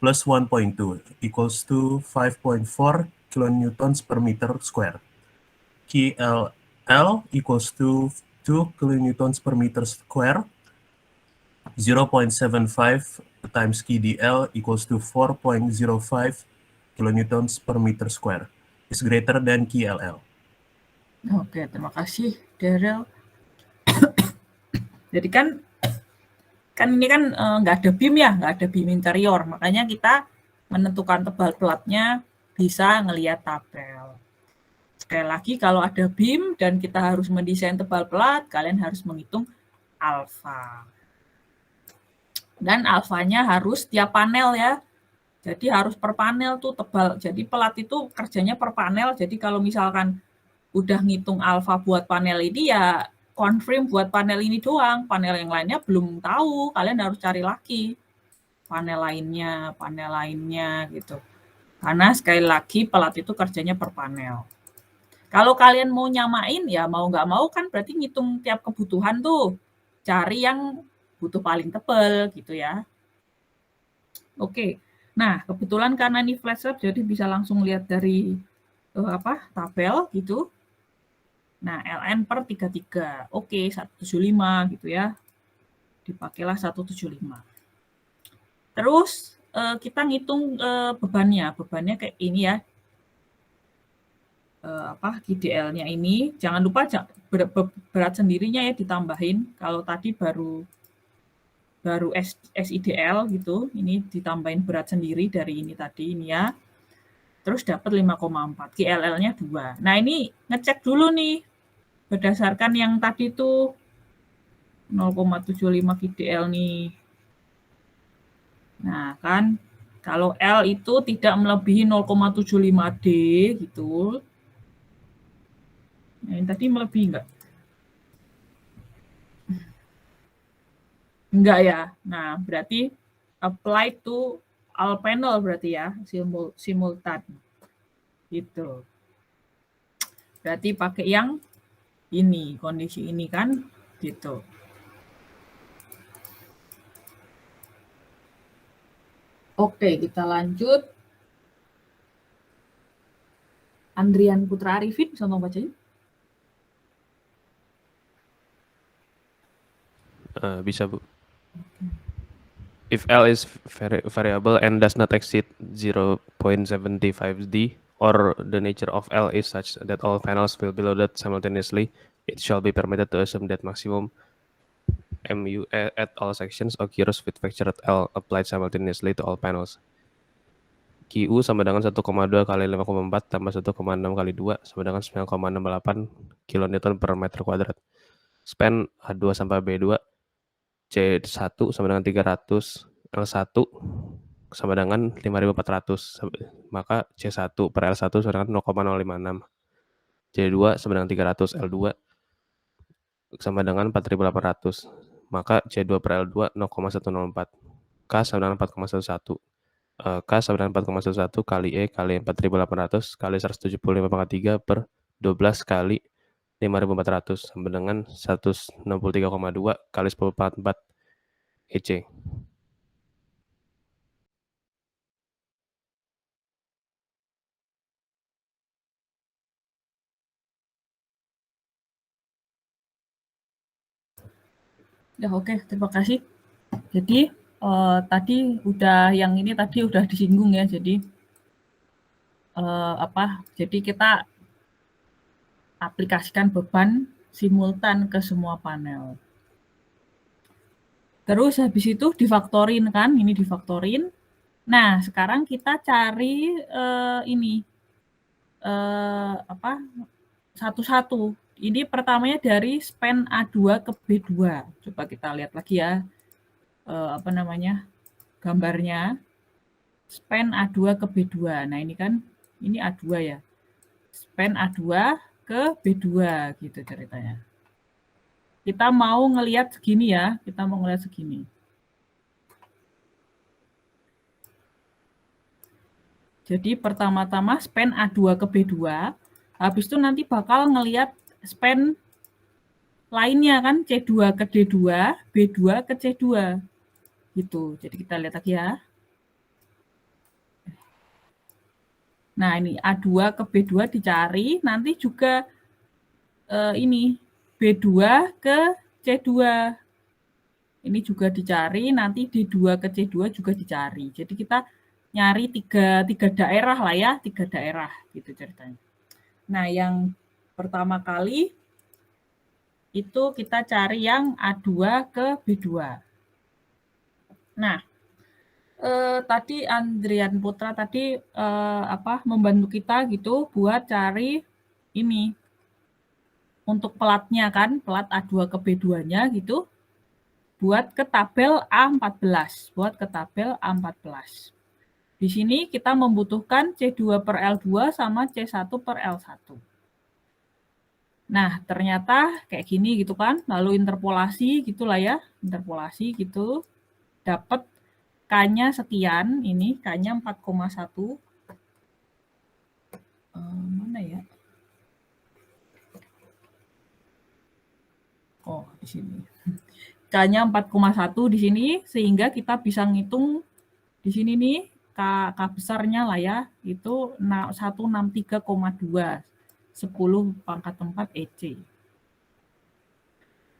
plus 1.2 equals to 5.4 kilonewtons per meter square. KLL equals to 2 kilonewtons per meter square. 0.75 times KDL equals to 4.05 kilonewtons per meter square. Is greater than KLL. Oke, terima kasih, Daryl. Jadi kan ini kan nggak ada beam ya, nggak ada beam interior. Makanya kita menentukan tebal platnya bisa ngelihat tabel. Sekali lagi, kalau ada beam dan kita harus mendesain tebal plat, kalian harus menghitung alfa. Dan alfanya harus tiap panel ya. Jadi harus per panel tuh tebal. Jadi pelat itu kerjanya per panel. Jadi kalau misalkan udah ngitung alfa buat panel ini ya confirm buat panel ini doang. Panel yang lainnya belum tahu. Kalian harus cari lagi panel lainnya gitu. Karena sekali lagi pelat itu kerjanya per panel. Kalau kalian mau nyamain ya mau nggak mau kan berarti ngitung tiap kebutuhan tuh. Cari yang butuh paling tebal gitu ya. Oke. Nah, kebetulan karena ini flat slab jadi bisa langsung lihat dari tabel gitu. Nah, ln per 33. Oke, 175 gitu ya. Dipakailah 175. Terus kita ngitung bebannya. Bebannya kayak ini ya. GDL-nya ini. Jangan lupa berat sendirinya ya ditambahin. Kalau tadi baru SIDL gitu. Ini ditambahin berat sendiri dari ini tadi ini ya. Terus dapat 5,4. KLL-nya 2. Nah, ini ngecek dulu nih. Berdasarkan yang tadi tuh 0,75 KDL nih. Nah, kan kalau L itu tidak melebihi 0,75D gitu. Nah, ini tadi melebihi enggak? Enggak ya. Nah, berarti apply to all panel berarti ya, simultan. Gitu. Berarti pakai yang ini, kondisi ini kan gitu. Oke, kita lanjut. Andrian Putra Arifin, bisa mau bacain? Bisa, Bu. If L is variable and does not exceed 0.75D, or the nature of L is such that all panels will be loaded simultaneously, it shall be permitted to assume that maximum MU at all sections occurs with vector L applied simultaneously to all panels. QU sama dengan 1,2 kali 5,4 tambah 1,6 kali 2 sama dengan 9,68 kilonewton per meter kuadrat. Span A2 sampai B2, C1 sama dengan 300, L1 sama dengan 5.400, maka C1 per L1 sama dengan 0,056, C2 sama dengan 300, L2 sama dengan 4.800, maka C2 per L2 0,104, K sama dengan 4,11, K sama dengan 4,11 kali E kali 4.800 kali 175,3 per 12 kali 5.400 sama dengan 163,2 kali 10/4 EC. Ya, oke, terima kasih. Jadi tadi yang ini tadi udah disinggung ya. Jadi Jadi kita aplikasikan beban simultan ke semua panel. Terus habis itu difaktorin kan, ini difaktorin. Nah, sekarang kita cari satu-satu. Ini pertamanya dari span A2 ke B2. Coba kita lihat lagi ya. Gambarnya. Span A2 ke B2. Nah, ini kan ini A2 ya. Span A2 ke B2 gitu ceritanya. Kita mau ngelihat segini ya, kita mau ngelihat segini. Jadi pertama-tama span A2 ke B2, habis itu nanti bakal ngelihat span lainnya kan, C2 ke D2, B2 ke C2. Gitu. Jadi kita lihat lagi ya. Nah, ini A2 ke B2 dicari, nanti juga ini B2 ke C2. Ini juga dicari, nanti D2 ke C2 juga dicari. Jadi kita nyari tiga daerah lah ya, 3 daerah gitu ceritanya. Nah, yang pertama kali itu kita cari yang A2 ke B2. Nah, tadi Andrian Putra tadi membantu kita gitu buat cari ini untuk pelatnya kan, pelat A2 ke B2-nya gitu. Buat ke tabel A14, Di sini kita membutuhkan C2 per L2 sama C1 per L1. Nah, ternyata kayak gini gitu kan, lalu interpolasi gitulah ya, interpolasi gitu, dapat K-nya sekian, ini K-nya 4,1. Mana ya? Oh, di sini. K-nya 4,1 di sini, sehingga kita bisa ngitung di sini nih, K besarnya lah ya, itu 163,2, 10 pangkat 4 EC.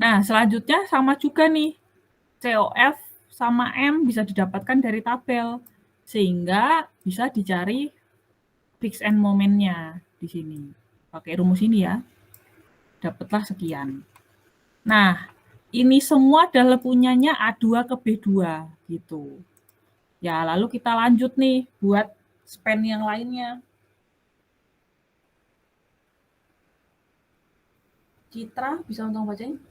Nah, selanjutnya sama juga nih, COF sama M bisa didapatkan dari tabel, sehingga bisa dicari fixed end momennya di sini. Pakai rumus ini ya, dapatlah sekian. Nah, ini semua adalah punyanya A2 ke B2 gitu. Ya, lalu kita lanjut nih buat span yang lainnya. Citra, bisa tolong bacain?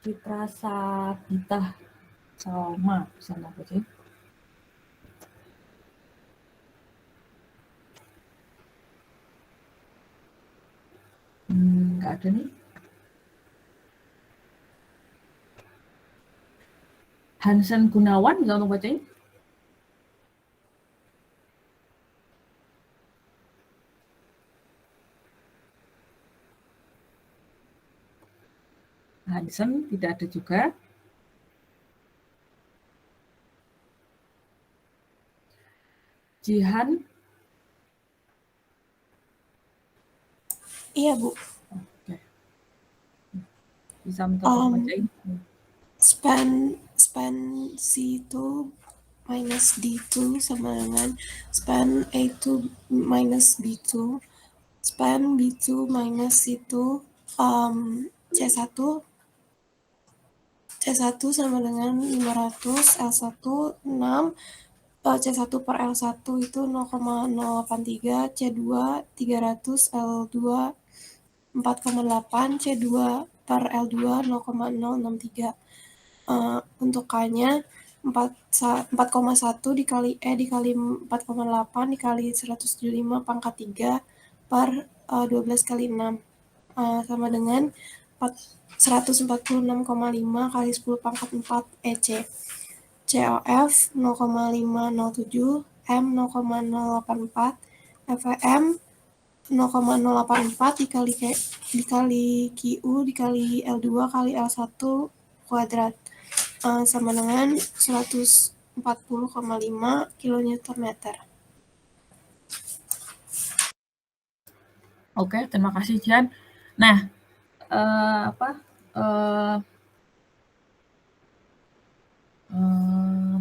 Citra Sabita Salma, bisa tolong bacain? Nggak ada nih. Hansen Gunawan, bisa tolong bacain? Hansen tidak ada juga. Jihan. Iya, Bu. Oke. Bisa tolong bacain? Span C2 minus D2 sama dengan span A2 minus B2, span B2 minus C2, C1 sama dengan 500, L1 6, C1 per L1 itu 0,083, C2 300, L2 4,8, C2 per L2 0,063. Untuk K-nya 4,1 dikali E dikali 4,8 dikali 175 pangkat 3 per 12 kali 6 sama dengan 146,5 kali 10 pangkat 4 EC. COF 0,507, M 0,084, FEM 0,084 dikali QU dikali L2 kali L1 kuadrat sama dengan 140,5 kN/meter. Oke, terima kasih Jihan. Nah,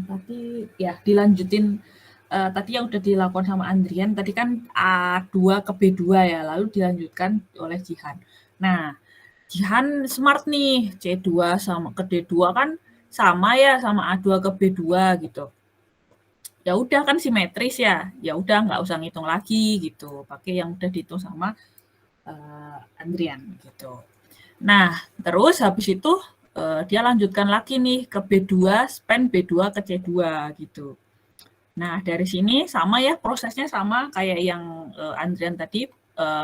tadi ya dilanjutin tadi yang udah dilakukan sama Andrian tadi kan A2 ke B2 ya, lalu dilanjutkan oleh Jihan. Nah, Jihan smart nih, C2 sama ke D2 kan sama ya sama A2 ke B2 gitu. Ya udah kan simetris ya. Ya udah nggak usah ngitung lagi gitu. Pakai yang udah dihitung sama Andrian gitu. Nah, terus habis itu dia lanjutkan lagi nih ke B2, span B2 ke C2 gitu. Nah, dari sini sama ya prosesnya sama kayak yang Andrian tadi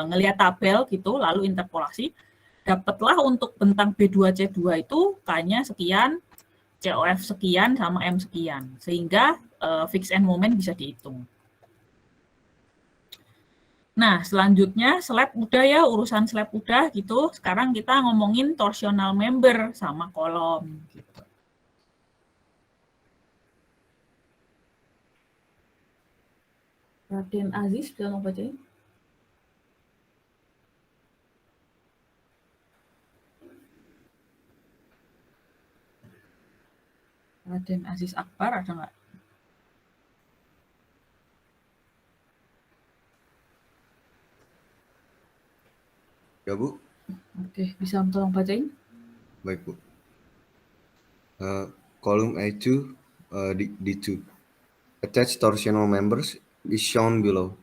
ngelihat tabel gitu, lalu interpolasi. Dapatlah untuk bentang B2 C2 itu K-nya sekian, COF sekian sama M sekian. Sehingga fix end moment bisa dihitung. Nah, selanjutnya slab udah ya, urusan slab udah gitu. Sekarang kita ngomongin torsional member sama kolom gitu. Raden Aziz bisa ngebacain? Raden Aziz Akbar ada nggak? Ya, Bu. Oke, bisa tolong bacain? Baik, Bu. Column A2, D2. Attached torsional members is shown below.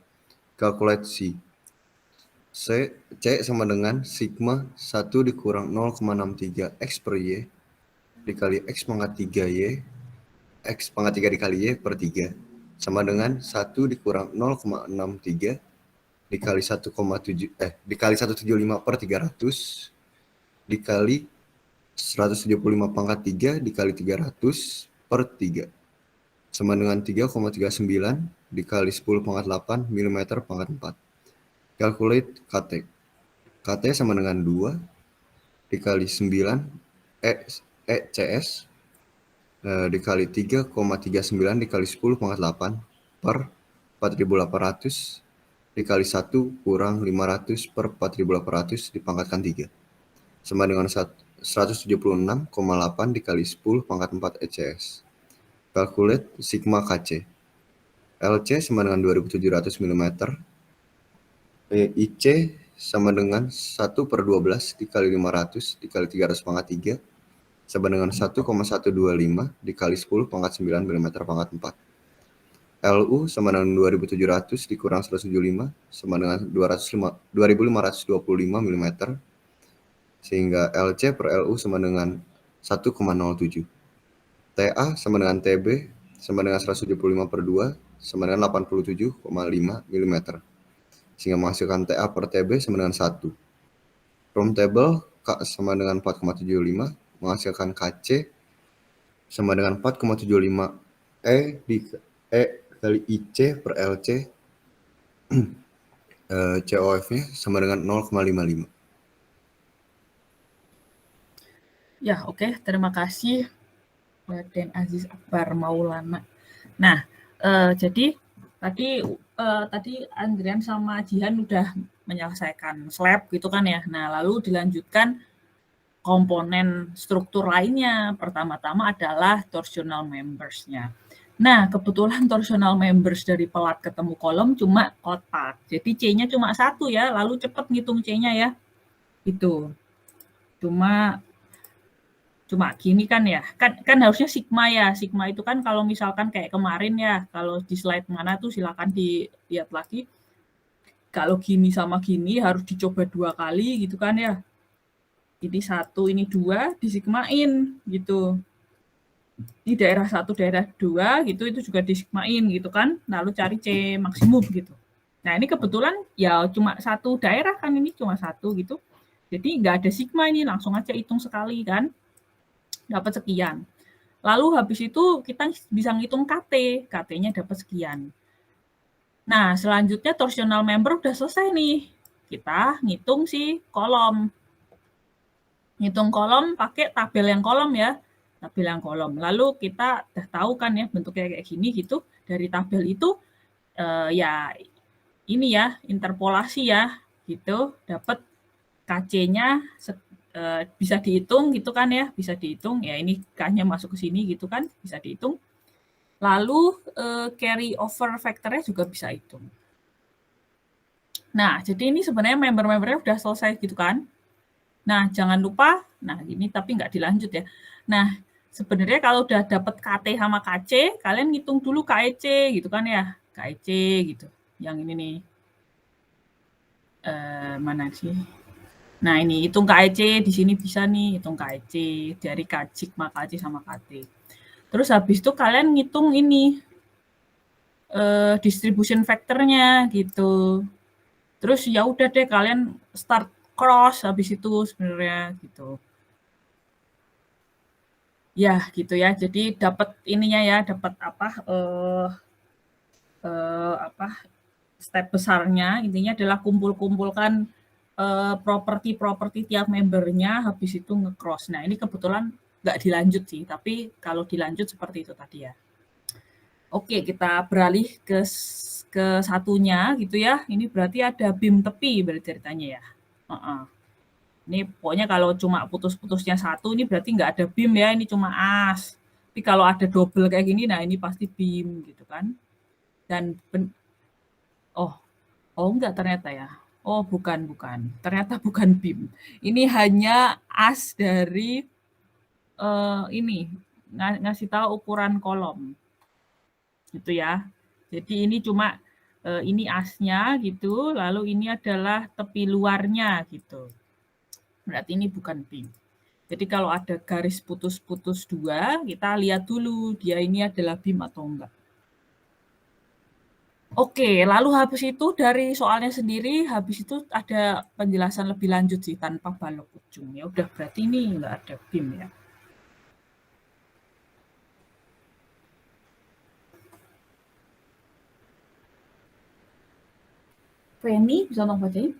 Calculate C. C sama dengan sigma 1 dikurang 0,63 X per Y dikali X pangkat 3Y, X pangkat 3 dikali Y per 3 sama dengan 1 dikurang 0,63 dikali 1,75 per 300 dikali 175 pangkat 3 dikali 300 per 3 sama dengan 3,39 dikali 10 pangkat 8 mm pangkat 4. Calculate KT. KT sama dengan 2 dikali 9 CS dikali 3,39 dikali 10 pangkat 8 per 4.800 dikali 1 kurang 500 per 4.800 dipangkatkan 3 sama dengan 176,8 dikali 10 pangkat 4 ECS. Calculate sigma KC. LC sama dengan 2700 mm. IC sama dengan 1 per 12 dikali 500 dikali 300 pangkat 3 sama dengan 1,125 dikali 10 pangkat 9 mm pangkat 4. LU sama dengan 2700 dikurang 175 sama dengan 2525 mm. Sehingga LC per LU sama dengan 1,07. TA sama dengan TB sama dengan 175 per 2 sama dengan 87,5 mm. Sehingga menghasilkan TA per TB sama dengan 1. From table, K sama dengan 4,75 menghasilkan KC sama dengan 4,75 E kali IC per LC. COF-nya sama dengan 0,55. Ya, oke. Terima kasih Raden Aziz Akbar Maulana. Nah, jadi tadi Andrian sama Jihan udah menyelesaikan slab gitu kan ya. Nah, lalu dilanjutkan komponen struktur lainnya. Pertama-tama adalah torsional members-nya. Nah, kebetulan torsional members dari pelat ketemu kolom cuma kotak. Jadi C-nya cuma 1 ya, lalu cepet ngitung C-nya ya. Itu. Cuma gini kan ya, kan harusnya sigma ya. Sigma itu kan kalau misalkan kayak kemarin ya, kalau di slide mana tuh silakan dilihat lagi. Kalau gini sama gini harus dicoba 2 kali gitu kan ya. Ini 1, ini 2, disigmain gitu. Ini daerah 1, daerah 2 gitu, itu juga disigmain gitu kan. Lalu cari C maksimum gitu. Nah ini kebetulan ya cuma 1 daerah kan, ini cuma 1 gitu. Jadi nggak ada sigma ini, langsung aja hitung sekali kan. Dapat sekian. Lalu habis itu kita bisa ngitung KT. KT-nya dapat sekian. Nah, selanjutnya torsional member udah selesai nih. Kita ngitung si kolom. Ngitung kolom pakai tabel yang kolom ya. Tabel yang kolom. Lalu kita udah tahu kan ya bentuknya kayak gini gitu. Dari tabel itu ya ini ya interpolasi ya. gitu, dapat KC-nya bisa dihitung gitu kan ya, bisa dihitung. Ya ini K-nya masuk ke sini gitu kan, bisa dihitung. Lalu carry over factor-nya juga bisa hitung. Nah, jadi ini sebenarnya member-membernya udah selesai gitu kan. Nah, jangan lupa, nah ini tapi nggak dilanjut ya. Nah, sebenarnya kalau udah dapat KT sama KC, kalian ngitung dulu KEC gitu kan ya. KEC gitu. Yang ini nih. Mana sih? Nah, ini hitung KEC di sini bisa nih, hitung KEC dari sigma KC sama KT. Terus habis itu kalian ngitung ini distribution factor-nya gitu. Terus ya udah deh kalian start cross habis itu sebenarnya gitu. Ya, gitu ya. Jadi dapat ininya ya, dapat step besarnya intinya adalah kumpulkan properti tiap membernya, habis itu nge-cross. Nah, ini kebetulan nggak dilanjut sih, tapi kalau dilanjut seperti itu tadi ya. Oke, kita beralih ke satunya gitu ya. Ini berarti ada beam tepi berarti ceritanya ya. Ini pokoknya kalau cuma putus-putusnya satu, ini berarti nggak ada beam ya, ini cuma as. Tapi kalau ada double kayak gini, nah ini pasti beam gitu kan. Dan oh enggak ternyata ya. Oh bukan. Ternyata bukan beam. Ini hanya as dari ini ngasih tahu ukuran kolom. Gitu ya. Jadi ini cuma ini asnya gitu, lalu ini adalah tepi luarnya gitu. Berarti ini bukan beam. Jadi kalau ada garis putus-putus dua, kita lihat dulu dia ini adalah beam atau enggak. Oke, lalu habis itu dari soalnya sendiri, habis itu ada penjelasan lebih lanjut sih tanpa balok ujung. Ya udah berarti ini enggak ada beam ya. Penny, bisa tolong bacain?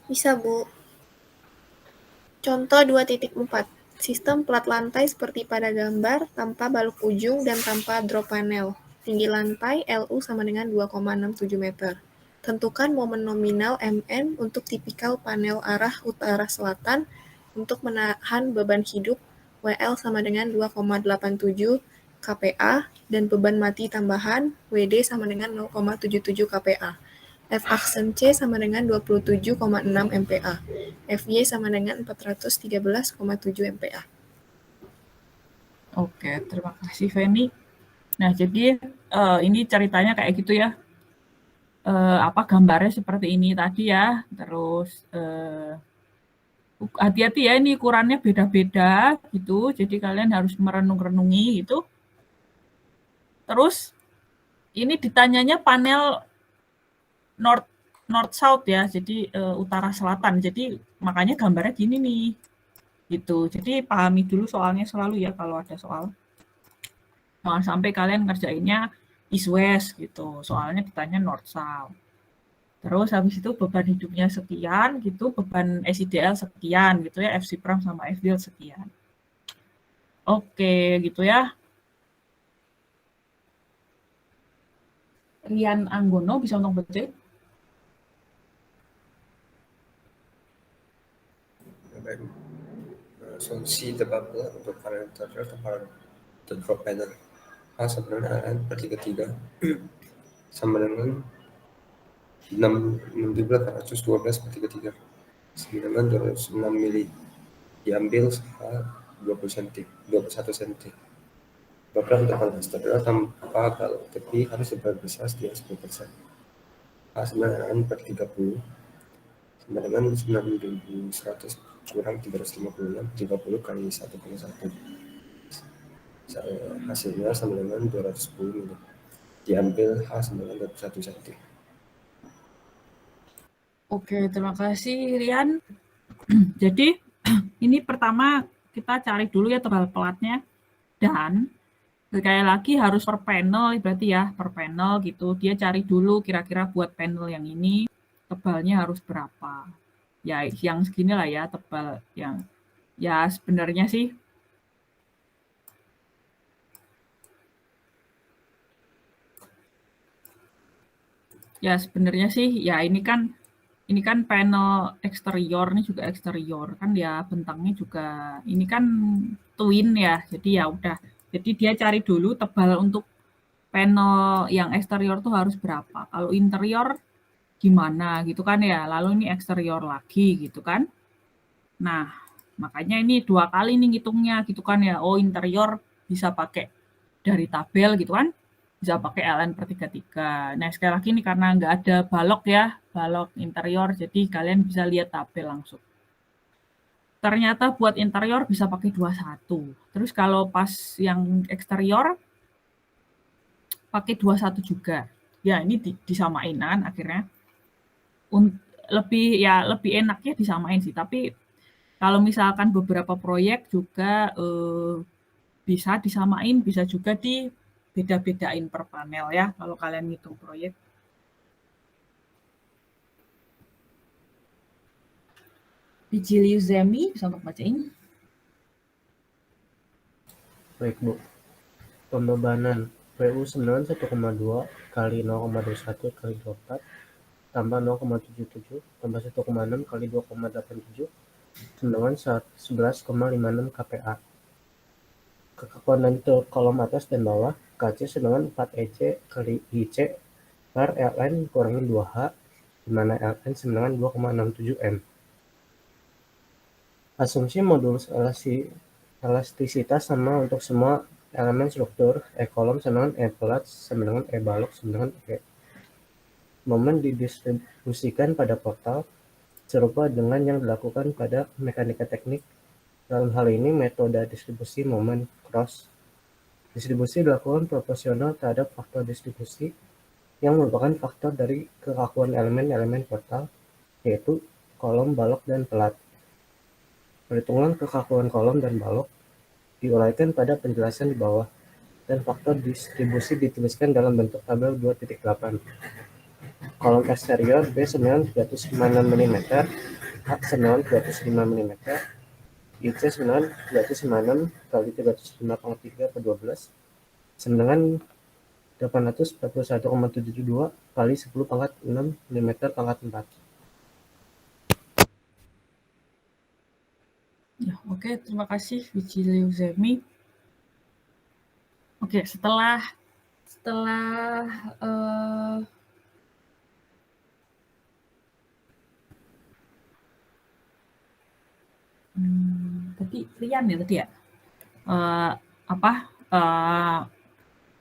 Bisa, Bu. Contoh 2.4. Sistem plat lantai seperti pada gambar, tanpa balok ujung dan tanpa drop panel. Tinggi lantai LU sama dengan 2,67 meter. Tentukan momen nominal MN untuk tipikal panel arah utara-selatan untuk menahan beban hidup WL sama dengan 2,87 kPa dan beban mati tambahan WD sama dengan 0,77 kPa. F aksen C sama dengan 27,6 MPa. FY sama dengan 413,7 MPa. Oke, terima kasih Feni. Nah, jadi ini ceritanya kayak gitu ya. Gambarnya seperti ini tadi ya. Terus hati-hati ya, ini ukurannya beda-beda gitu. Jadi kalian harus merenung-renungi gitu. Terus ini ditanyanya panel north south ya. Jadi utara selatan. Jadi makanya gambarnya gini nih. Gitu. Jadi pahami dulu soalnya selalu ya kalau ada soal. Jangan sampai kalian ngerjainnya east west gitu. Soalnya ditanya north south. Terus habis itu beban hidupnya sekian gitu, beban SIDL sekian gitu ya, FC pram sama FDL sekian. Oke, gitu ya. Rian Anggono bisa untuk baca? Baik. Solusi the bubble untuk varian terjadi atau the drop panel. Sebenarnya LN per 33 sama dengan 6.812 per 33 dengan 206 mili diambil 21 cm. Beberapa untuk standar tanpa balok tepi harus diperbesar setidaknya 10%. Sebenarnya LN per 30 sama dengan 9.100 kurang 356 30 kali 1,1. Hasilnya sama dengan 210 mili. Diambil H sama dengan 21 cm. Oke, terima kasih Rian. Jadi ini pertama kita cari dulu ya tebal pelatnya, dan sekali lagi harus per panel berarti ya, per panel gitu. Dia cari dulu kira-kira buat panel yang ini tebalnya harus berapa. Ya yang segini lah ya tebal yang ya sebenarnya sih Ya sebenarnya sih ya ini kan panel eksterior, ini juga eksterior kan ya, bentangnya juga ini kan twin ya. Jadi ya udah. Jadi dia cari dulu tebal untuk panel yang eksterior tuh harus berapa. Kalau interior gimana gitu kan ya. Lalu ini eksterior lagi gitu kan. Nah, makanya ini 2 kali nih ngitungnya gitu kan ya. Oh, interior bisa pakai dari tabel gitu kan. Bisa pakai ln per 33. Nah, sekali lagi nih karena nggak ada balok ya, balok interior, jadi kalian bisa lihat tabel langsung. Ternyata buat interior bisa pakai 21. Terus kalau pas yang eksterior pakai 21 juga. Ya, ini disamain kan akhirnya. Lebih enaknya disamain sih, tapi kalau misalkan beberapa proyek juga bisa disamain, bisa juga beda-bedain per panel ya kalau kalian ngitung proyek. Vigilius Zemi bisa untuk bacain. Baik Bu, pembebanan PU 91,2 kali 0,21 kali 24 tambah 0,77 tambah 1,6 kali 2,87 dengan 11,56 kPa. Kekakuan dan kolom atas dan bawah KC sedangkan 4EC kali IC per ln kurangi 2H, di mana ln sedangkan 2,67 M. Asumsi modulus elastisitas sama untuk semua elemen struktur E kolom sama dengan E plat sama dengan E balok sama dengan E. Momen didistribusikan pada portal serupa dengan yang dilakukan pada mekanika teknik. Dalam hal ini metode distribusi momen cross. Distribusi dilakukan proporsional terhadap faktor distribusi yang merupakan faktor dari kekakuan elemen-elemen portal, yaitu kolom, balok, dan pelat. Perhitungan kekakuan kolom dan balok diuraikan pada penjelasan di bawah, dan faktor distribusi dituliskan dalam bentuk tabel 2.8. Kolom eksterior B senilai 356 mm, H senilai 305 mm, IC senilai 356 kali 305,3 per 12, senilai 841,72 kali 10⁻6 mm pangkat 4. Ya, oke, terima kasih Vigilius Zemi. Oke, setelah tadi Rian ya tadi ya,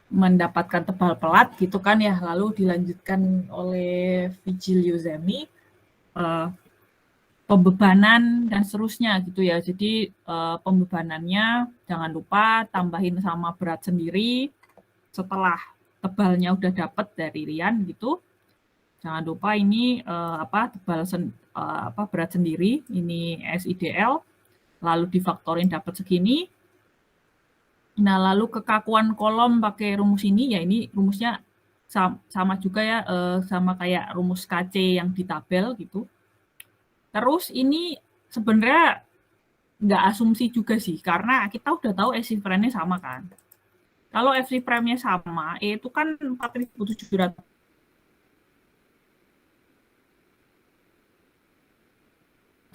mendapatkan tebal pelat gitu kan ya, lalu dilanjutkan oleh Vigilius Zemi, pembebanan dan seterusnya gitu ya. Jadi pembebanannya jangan lupa tambahin sama berat sendiri setelah tebalnya udah dapet dari Rian gitu. Jangan lupa ini berat sendiri, ini SIDL, lalu difaktorin dapat segini. Nah, lalu kekakuan kolom pakai rumus ini, ya ini rumusnya sama juga ya, sama kayak rumus KC yang di tabel gitu. Terus ini sebenarnya nggak asumsi juga sih, karena kita udah tahu FC prime-nya sama kan. Kalau FC prime-nya sama, itu kan 4.700.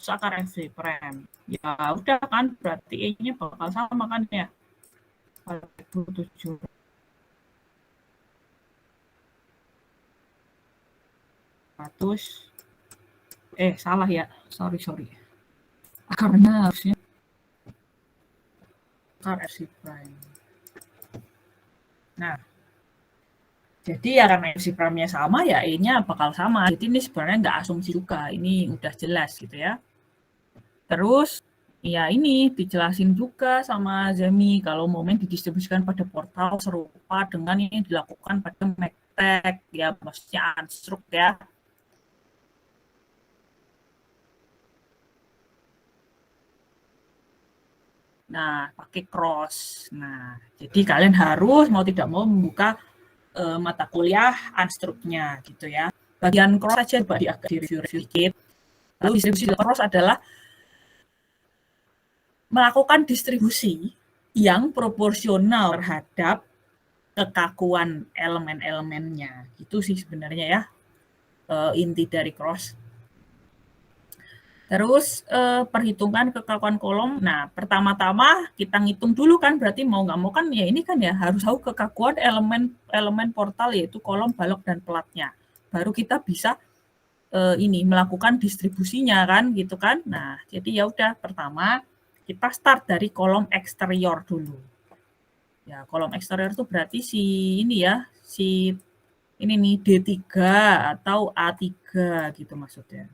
Akar FC prime. Ya udah kan, berarti E-nya bakal sama kan ya. 4.700. Salah ya, sorry. Akarnya harusnya akar FC prime. Nah, jadi ya karena FC prime-nya sama, ya E-nya bakal sama. Jadi ini sebenarnya nggak asumsi juga, ini udah jelas gitu ya. Terus, ya ini dijelasin juga sama Zemi, kalau momen didistribusikan pada portal serupa dengan yang dilakukan pada MACTEC, ya maksudnya unstruct ya. Nah, pakai cross. Nah, jadi kalian harus mau tidak mau membuka mata kuliah unstruct-nya gitu ya. Bagian cross saja agak di-review sedikit. Lalu distribusi cross adalah melakukan distribusi yang proporsional terhadap kekakuan elemen-elemennya. Gitu sih sebenarnya ya. inti dari cross. Terus perhitungan kekakuan kolom. Nah, pertama-tama kita ngitung dulu kan, berarti mau nggak mau kan ya ini kan ya harus tahu kekakuan elemen portal yaitu kolom, balok, dan platnya. Baru kita bisa ini melakukan distribusinya kan gitu kan. Nah, jadi ya udah pertama kita start dari kolom eksterior dulu. Ya, kolom eksterior itu berarti si ini ya, si ini nih D3 atau A3 gitu maksudnya.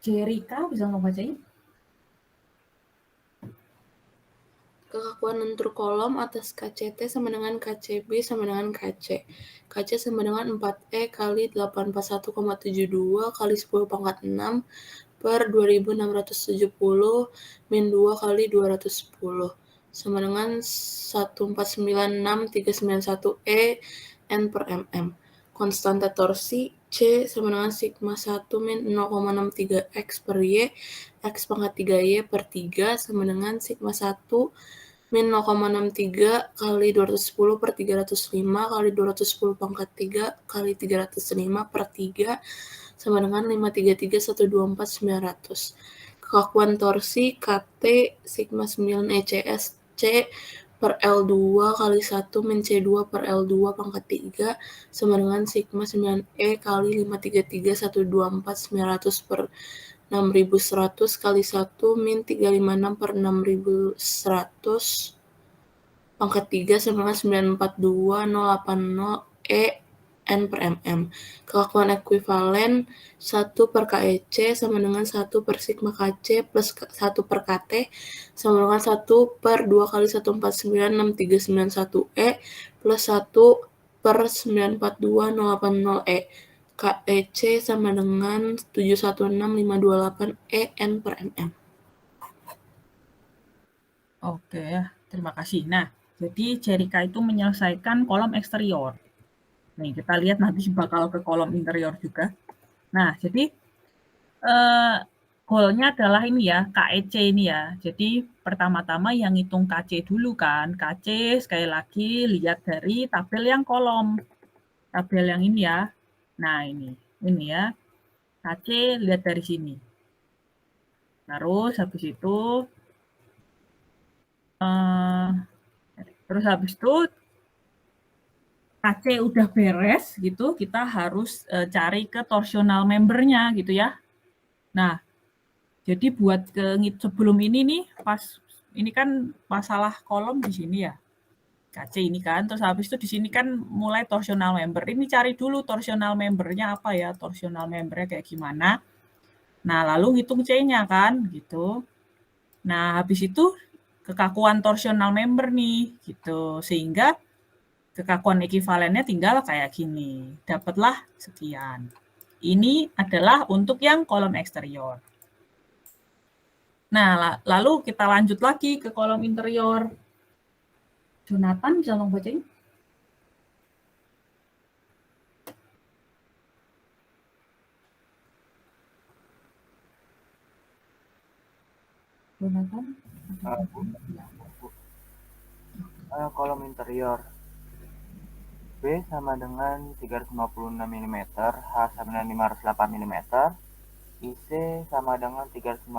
Jerika bisa ngebacain? Kekakuan lentur kolom atas KCT sama dengan KCB sama dengan KC. KC sama dengan 4E kali 841,72 kali 10 pangkat 6 per 2670 min 2 kali 210 sama dengan 1496391 E N per mm. Konstanta torsi C sama dengan sigma 1 min 0,63 X per Y, X pangkat 3Y per 3 sama dengan sigma 1 min 0,63 kali 210 per 305 kali 210 pangkat 3 kali 305 per 3 sama dengan 533.124.900. Kekakuan torsi KT sigma 9 ECS C per L2 kali 1 min C2 per L2 pangkat 3 sama dengan sigma 9E kali 533.124.900 per 6.100 kali 1 min 356 per 6.100 pangkat 3 sama dengan 942.080 E N per mm. Kekakuan ekuivalen 1 per KEC sama dengan 1 per sigma KC plus 1 per KT sama dengan 1 per 2 kali 1496391 E plus 1 per 942080 E. KEC sama dengan 716528 E N per mm. Oke ya, terima kasih. Nah, jadi Jerika itu menyelesaikan kolom eksterior. Nih, kita lihat nanti bakal ke kolom interior juga. Nah, jadi goalnya adalah ini ya, KEC ini ya. Jadi pertama-tama yang ngitung KC dulu kan. KC sekali lagi lihat dari tabel yang kolom. Tabel yang ini ya. Nah, ini ya. KC lihat dari sini. Terus habis itu KC udah beres gitu, kita harus cari ke torsional membernya gitu ya. Nah, jadi buat sebelum ini nih, pas ini kan masalah kolom di sini ya, KC ini kan, terus habis itu di sini kan mulai torsional member. Ini cari dulu torsional membernya apa ya, torsional membernya kayak gimana. Nah, lalu ngitung C-nya kan, gitu. Nah, habis itu kekakuan torsional member nih, gitu. Sehingga kekakuan ekivalennya tinggal kayak gini. Dapatlah sekian. Ini adalah untuk yang kolom eksterior. Nah, lalu kita lanjut lagi ke kolom interior. Jonathan, bisa tolong bacain? Jonathan? Kolom interior. B sama dengan 356 mm, H sama dengan 508 mm, IC sama dengan 356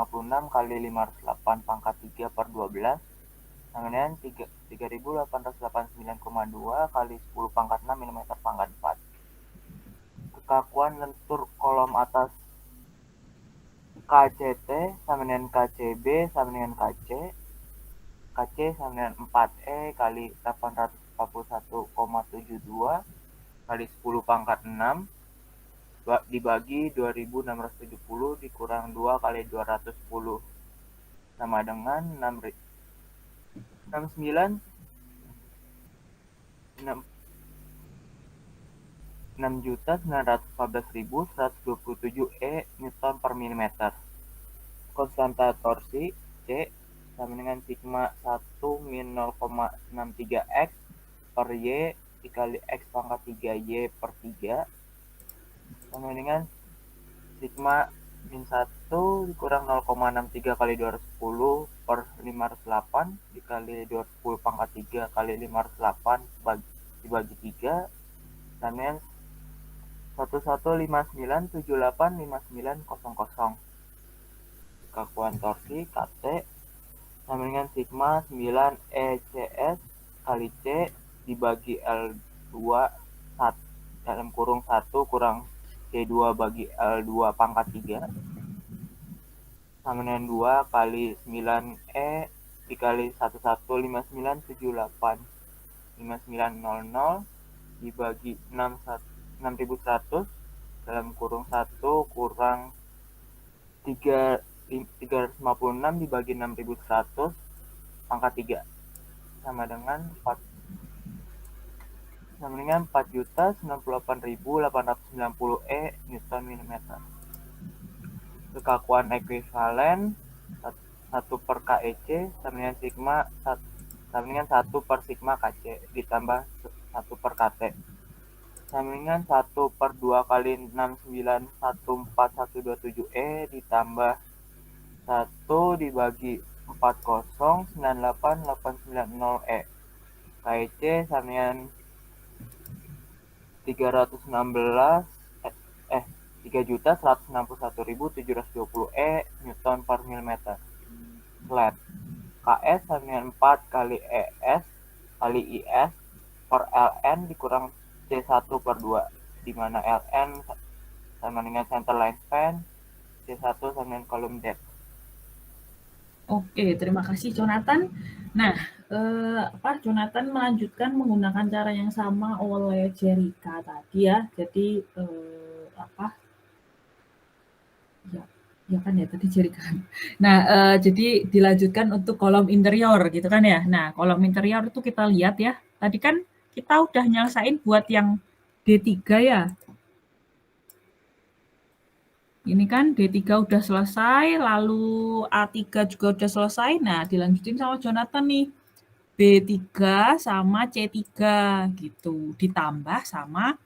kali 508 pangkat 3 per 12, sama dengan 3889,2 kali 10 pangkat 6 mm pangkat 4. Kekakuan lentur kolom atas KCT sama dengan KCB sama dengan KC, KC sama dengan 4E kali 841,72 kali 10 pangkat 6 dibagi 2670 dikurang 2 kali 210 sama dengan 6.914.127 E Newton per milimeter. Konstanta torsi C sama dengan sigma 1 min 0,63 X per Y dikali X pangkat 3Y per 3 sama dengan sigma min 1 dikurang 0,63 kali 210 per 508 dikali 210 pangkat 3 kali 508 dibagi 3 sama 1159785900. Kekuatan torsi KT sama dengan sigma 9 ECS kali C dibagi L2 dalam kurung 1 kurang C2 bagi L2 pangkat 3 sama dengan 2 kali 9E dikali 1159785900 dibagi 6100 dalam kurung 1 kurang 356 dibagi 6100 pangkat 3 sama dengan 4.098.890 Newton mm. Kekakuan ekuivalen 1 per KEC sama dengan sigma sama dengan 1 per sigma KC ditambah 1 per KT sama dengan 1 per 2 kali 6914.127 ditambah 1 dibagi 4098890 KEC sama dengan 3.161.720 Newton per milimeter. Slab KS sama dengan 4 kali ES kali IS per LN dikurang C1 per 2 di mana LN sama dengan center line span, C1 sama dengan kolom depth. Oke, terima kasih Jonathan. Nah, Jonathan melanjutkan menggunakan cara yang sama oleh Jerica tadi ya. Jadi ya kan ya tadi Jerica. Nah, jadi dilanjutkan untuk kolom interior gitu kan ya. Nah, kolom interior itu kita lihat ya. Tadi kan kita udah nyelesain buat yang D3 ya. Ini kan D3 udah selesai, lalu A3 juga udah selesai. Nah, dilanjutin sama Jonathan nih. B3 sama C3 gitu. Ditambah sama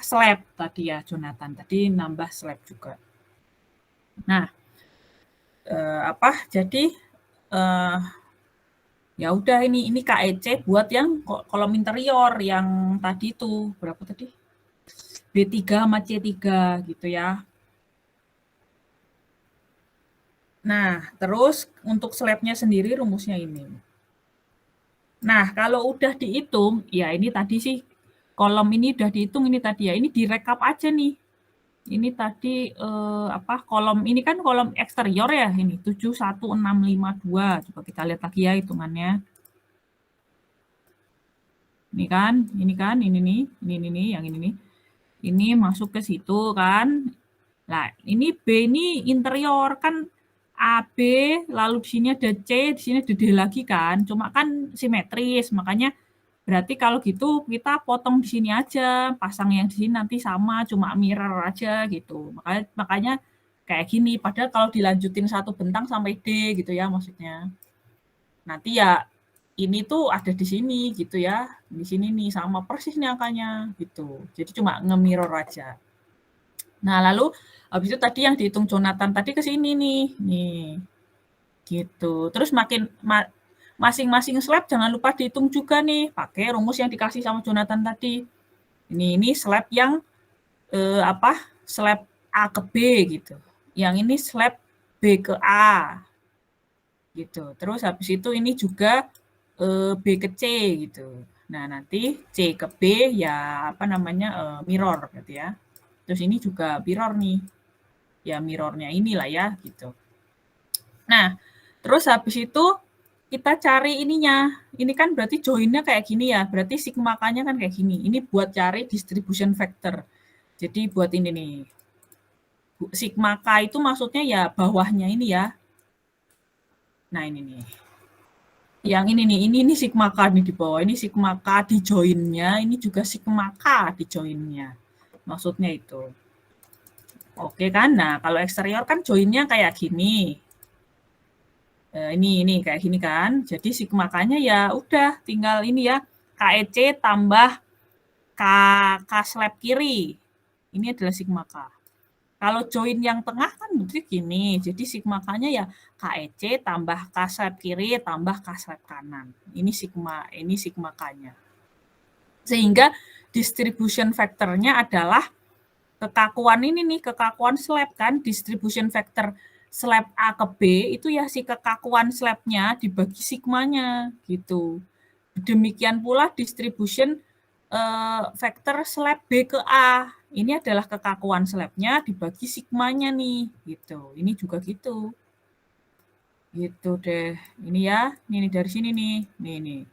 slab tadi ya Jonathan. Tadi nambah slab juga. Nah, jadi ya udah ini KEC buat yang kolom interior yang tadi itu berapa tadi? B3 sama C3 gitu ya. Nah, terus untuk slabnya sendiri rumusnya ini. Nah, kalau udah dihitung, ya ini tadi sih kolom ini udah dihitung ini tadi ya. Ini direkap aja nih. Ini tadi kolom ini kan kolom eksterior ya ini 71652. Coba kita lihat lagi ya hitungannya. Ini nih, yang ini nih. Ini masuk ke situ kan. Nah, ini B ini interior kan AB, lalu di sini ada C, di sini ada D lagi kan. Cuma kan simetris, makanya berarti kalau gitu kita potong di sini aja, pasang yang di sini nanti sama, cuma mirror aja gitu. Makanya kayak gini, padahal kalau dilanjutin satu bentang sampai D gitu ya maksudnya. Nanti ya ini tuh ada di sini gitu ya. Di sini nih sama persis nih angkanya gitu. Jadi cuma nge-mirror aja. Nah, lalu habis itu tadi yang dihitung Jonathan tadi ke sini nih. Gitu. Terus masing-masing slab jangan lupa dihitung juga nih, pakai rumus yang dikasih sama Jonathan tadi. Ini slab yang slab A ke B gitu. Yang ini slab B ke A. Gitu. Terus habis itu ini juga B ke C gitu. Nah, nanti C ke B ya mirror gitu ya. Terus ini juga mirror nih. Ya mirrornya inilah ya gitu. Nah, terus habis itu kita cari ininya. Ini kan berarti joinnya kayak gini ya. Berarti sigma K-nya kan kayak gini. Ini buat cari distribution factor. Jadi buat ini nih. Sigma K itu maksudnya ya bawahnya ini ya. Nah, ini nih. Yang ini sigma K nih di bawah. Ini sigma K di joinnya, ini juga sigma K di joinnya. Maksudnya itu. Oke kan? Nah, kalau eksterior kan joinnya kayak gini. Ini kayak gini kan. Jadi sigma K-nya ya udah tinggal ini ya. KEC tambah K slab kiri. Ini adalah sigma K. Kalau join yang tengah kan berarti gini, jadi sigma K-nya ya KEC tambah K slab kiri tambah K slab kanan. Ini sigma K-nya. Sehingga distribution factor-nya adalah kekakuan ini nih, kekakuan slab kan, distribution factor slab A ke B itu ya si kekakuan slabnya dibagi sigmanya gitu. Demikian pula distribution faktor slab B ke A. Ini adalah kekakuan slabnya dibagi sigmanya nih, gitu. Ini juga gitu. Gitu deh. Ini ya, ini dari sini nih. Nih.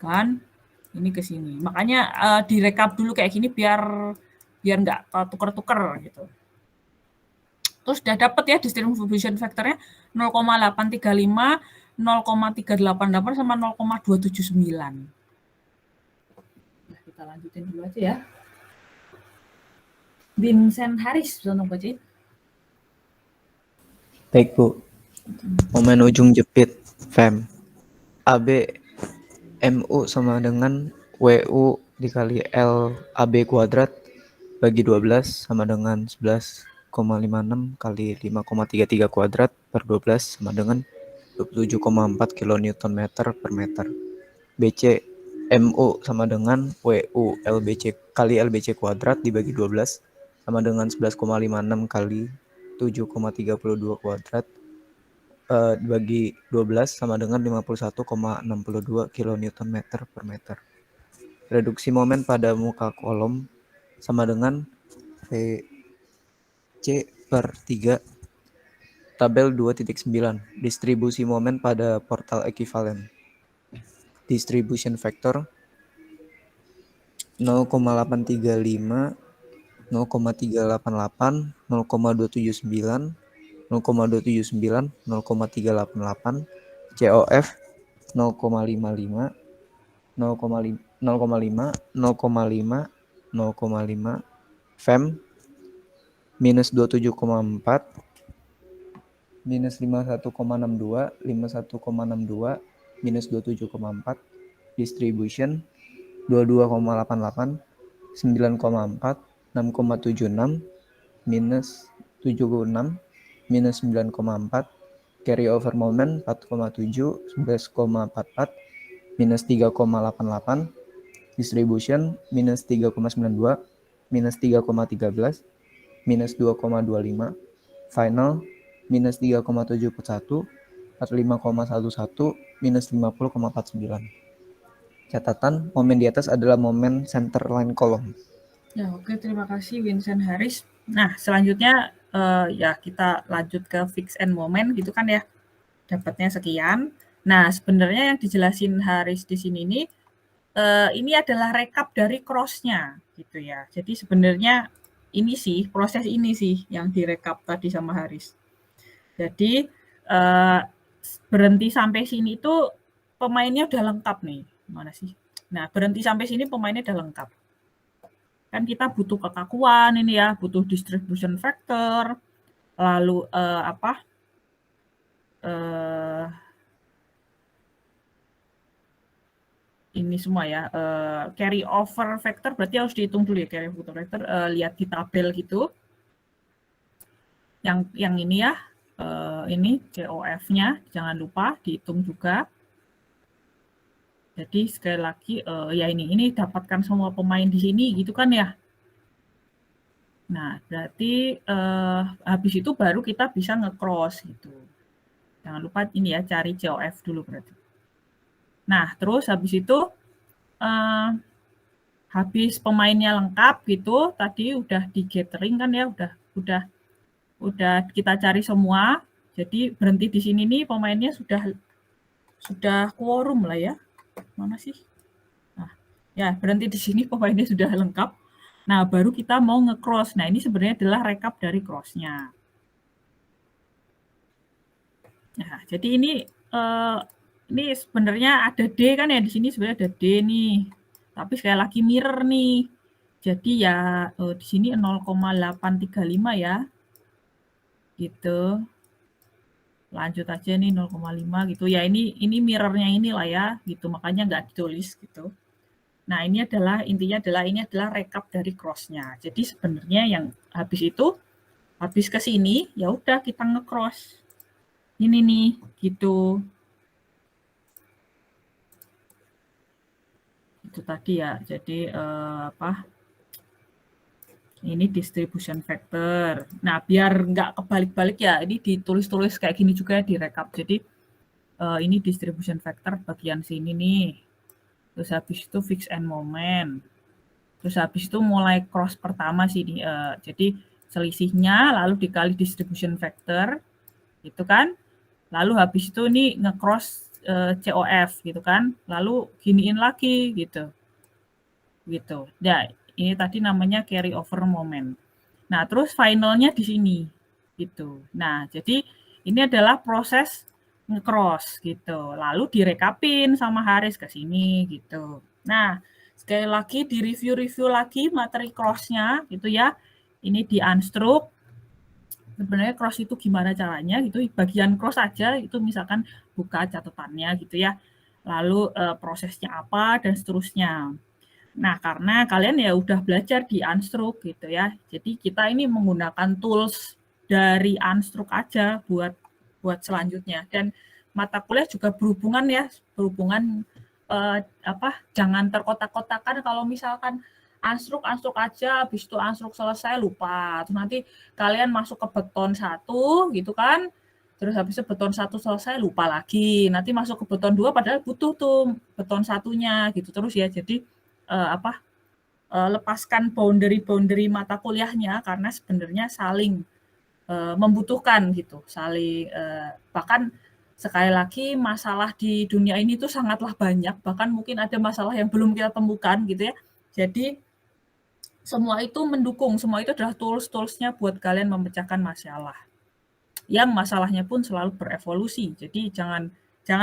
Kan? Ini ke sini. Makanya direkap dulu kayak gini biar nggak tuker-tuker gitu. Terus udah dapat ya distribution factor-nya 0,835, 0,388 sama 0,279. Kita lanjutin dulu aja ya. Vincent Harris, bisa nunggu aja. Baik Bu, momen ujung jepit FEM AB MU sama dengan WU dikali L AB kuadrat bagi 12 sama dengan 11,56 kali 5,33 kuadrat per 12 sama dengan 27,4 kN per meter. BC MU sama dengan WU LBC kali LBC kuadrat dibagi 12 sama dengan 11,56 kali 7,32 kuadrat dibagi 12 sama dengan 51,62 kN per meter. Reduksi momen pada muka kolom sama dengan PC per 3 tabel 2.9. Distribusi momen pada portal ekuivalen. Distribution factor 0,835, 0,388, 0,279, 0,279, 0,388, COF 0,55, 0,5, 0,5, 0,5, FEM minus 27,4, minus 51,62, 51,62, minus 27,4, distribution 22,88, 9,4, 6,76, minus 76, minus 9,4, carry over moment 4,7, 11,44, minus 3,88, distribution minus 3,92, minus 3,13, minus 2,25, final minus 3,71, 45,11, minus 50,49. Catatan, momen di atas adalah momen center line column. Ya, oke, terima kasih Vincent Harris. Nah, selanjutnya ya kita lanjut ke fix and moment gitu kan ya. Dapatnya sekian. Nah, sebenarnya yang dijelasin Harris di sini ini adalah rekap dari cross-nya gitu ya. Jadi sebenarnya ini sih, proses ini sih yang direkap tadi sama Harris. Jadi berhenti sampai sini itu pemainnya udah lengkap nih. Mana sih? Nah, berhenti sampai sini pemainnya udah lengkap. Kan kita butuh kekakuan ini ya, butuh distribution factor, lalu ini semua ya, carry over factor berarti harus dihitung dulu ya, carry over factor, lihat di tabel gitu. Yang ini ya, ini COF-nya jangan lupa dihitung juga. Jadi sekali lagi ya ini dapatkan semua pemain di sini gitu kan ya. Nah, berarti habis itu baru kita bisa nge-cross gitu. Jangan lupa ini ya, cari COF dulu berarti. Nah, terus habis itu habis pemainnya lengkap gitu, tadi udah di gathering kan ya, udah kita cari semua. Jadi berhenti di sini nih pemainnya sudah quorum lah ya. Mana sih? Nah, ya berhenti di sini pemainnya sudah lengkap. Nah, baru kita mau nge-cross. Nah, ini sebenarnya adalah rekap dari cross-nya. Nah, jadi ini sebenarnya ada D kan ya, di sini sebenarnya ada D nih. Tapi sekali lagi mirror nih. Jadi ya di sini 0,835 ya. Gitu. Lanjut aja nih 0,5 gitu. Ya ini mirrornya inilah ya, gitu. Makanya nggak ditulis gitu. Nah, intinya adalah ini adalah rekap dari cross-nya. Jadi sebenarnya yang habis itu Habis ke sini, ya udah kita nge-cross. Ini nih, gitu. Itu tadi ya. Jadi ini distribution factor. Nah, biar nggak kebalik-balik ya, ini ditulis-tulis kayak gini juga di rekap. Jadi ini distribution factor bagian sini nih. Terus habis itu fix and moment. Terus habis itu mulai cross pertama sih. Jadi selisihnya lalu dikali distribution factor, gitu kan. Lalu habis itu ini nge-cross COF gitu kan. Lalu giniin lagi gitu. Gitu. Ya, ini tadi namanya carry over moment. Nah, terus finalnya di sini gitu. Nah, jadi ini adalah proses nge-cross gitu. Lalu direkapin sama Haris ke sini gitu. Nah, sekali lagi di review-review lagi materi cross-nya gitu ya. Ini di unstruct. Sebenarnya cross itu gimana caranya gitu. Bagian cross aja itu misalkan buka catatannya gitu ya. Lalu prosesnya apa dan seterusnya. Nah, karena kalian ya udah belajar di Unstruct gitu ya. Jadi kita ini menggunakan tools dari Unstruct aja buat selanjutnya. Dan mata kuliah juga berhubungan ya, jangan terkotak-kotakan kalau misalkan Unstruct aja, habis itu Unstruct selesai lupa. Terus nanti kalian masuk ke beton 1 gitu kan. Terus habis itu beton 1 selesai lupa lagi. Nanti masuk ke beton 2 padahal butuh tuh beton 1-nya gitu terus ya. Jadi lepaskan boundary mata kuliahnya karena sebenarnya saling membutuhkan gitu, saling bahkan sekali lagi masalah di dunia ini tuh sangatlah banyak, bahkan mungkin ada masalah yang belum kita temukan gitu ya. Jadi semua itu mendukung, semua itu adalah tools-toolsnya buat kalian memecahkan masalah. Yang masalahnya pun selalu berevolusi. Jadi jangan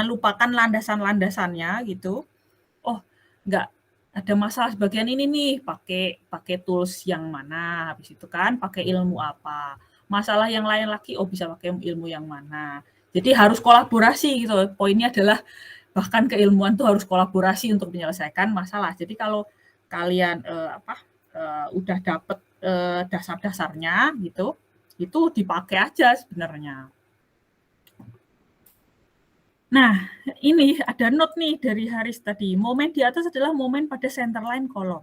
lupakan landasan-landasannya gitu. Oh, enggak ada masalah bagian ini nih, pakai tools yang mana, habis itu kan pakai ilmu apa. Masalah yang lain lagi, oh bisa pakai ilmu yang mana. Jadi harus kolaborasi gitu. Poinnya adalah bahkan keilmuan tuh harus kolaborasi untuk menyelesaikan masalah. Jadi kalau kalian udah dapet dasar-dasarnya gitu, itu dipakai aja sebenarnya. Nah, ini ada note nih dari Haris tadi. Momen di atas adalah momen pada center line kolom.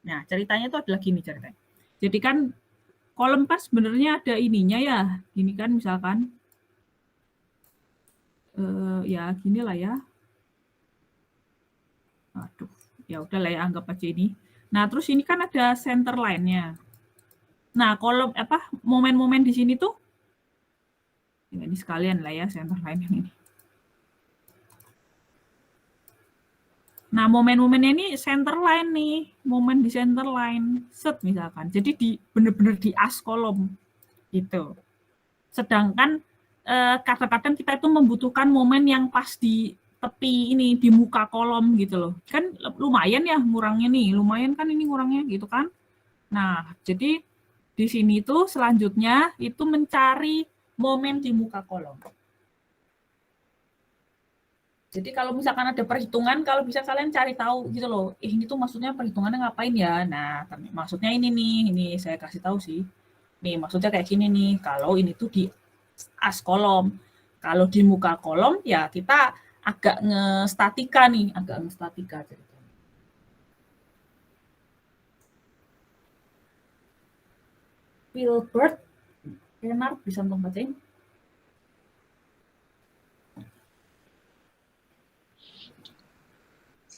Nah, ceritanya itu adalah gini ceritanya. Jadi kan kolom kan sebenarnya ada ininya ya. Ini kan misalkan ya gini lah ya. Aduh, ya udah lah ya anggap aja ini. Nah, terus ini kan ada center line-nya. Nah, kolom momen-momen di sini tuh ya, ini sekalian lah ya center line ini. Nah, momen-momennya ini center line nih, momen di center line, set misalkan. Jadi benar-benar di as kolom gitu. Sedangkan kadang-kadang kita itu membutuhkan momen yang pas di tepi ini, di muka kolom gitu loh. Kan lumayan ya ngurangnya nih, lumayan kan ini ngurangnya gitu kan. Nah, jadi di sini tuh selanjutnya itu mencari momen di muka kolom. Jadi kalau misalkan ada perhitungan, kalau bisa kalian cari tahu gitu loh, ini tuh maksudnya perhitungannya ngapain ya? Nah, maksudnya ini nih, ini saya kasih tahu sih. Nih, maksudnya kayak gini nih, kalau ini tuh di as kolom. Kalau di muka kolom, ya kita agak ngestatika nih, agak ngestatika. Wilbert, Renard bisa untuk bacain?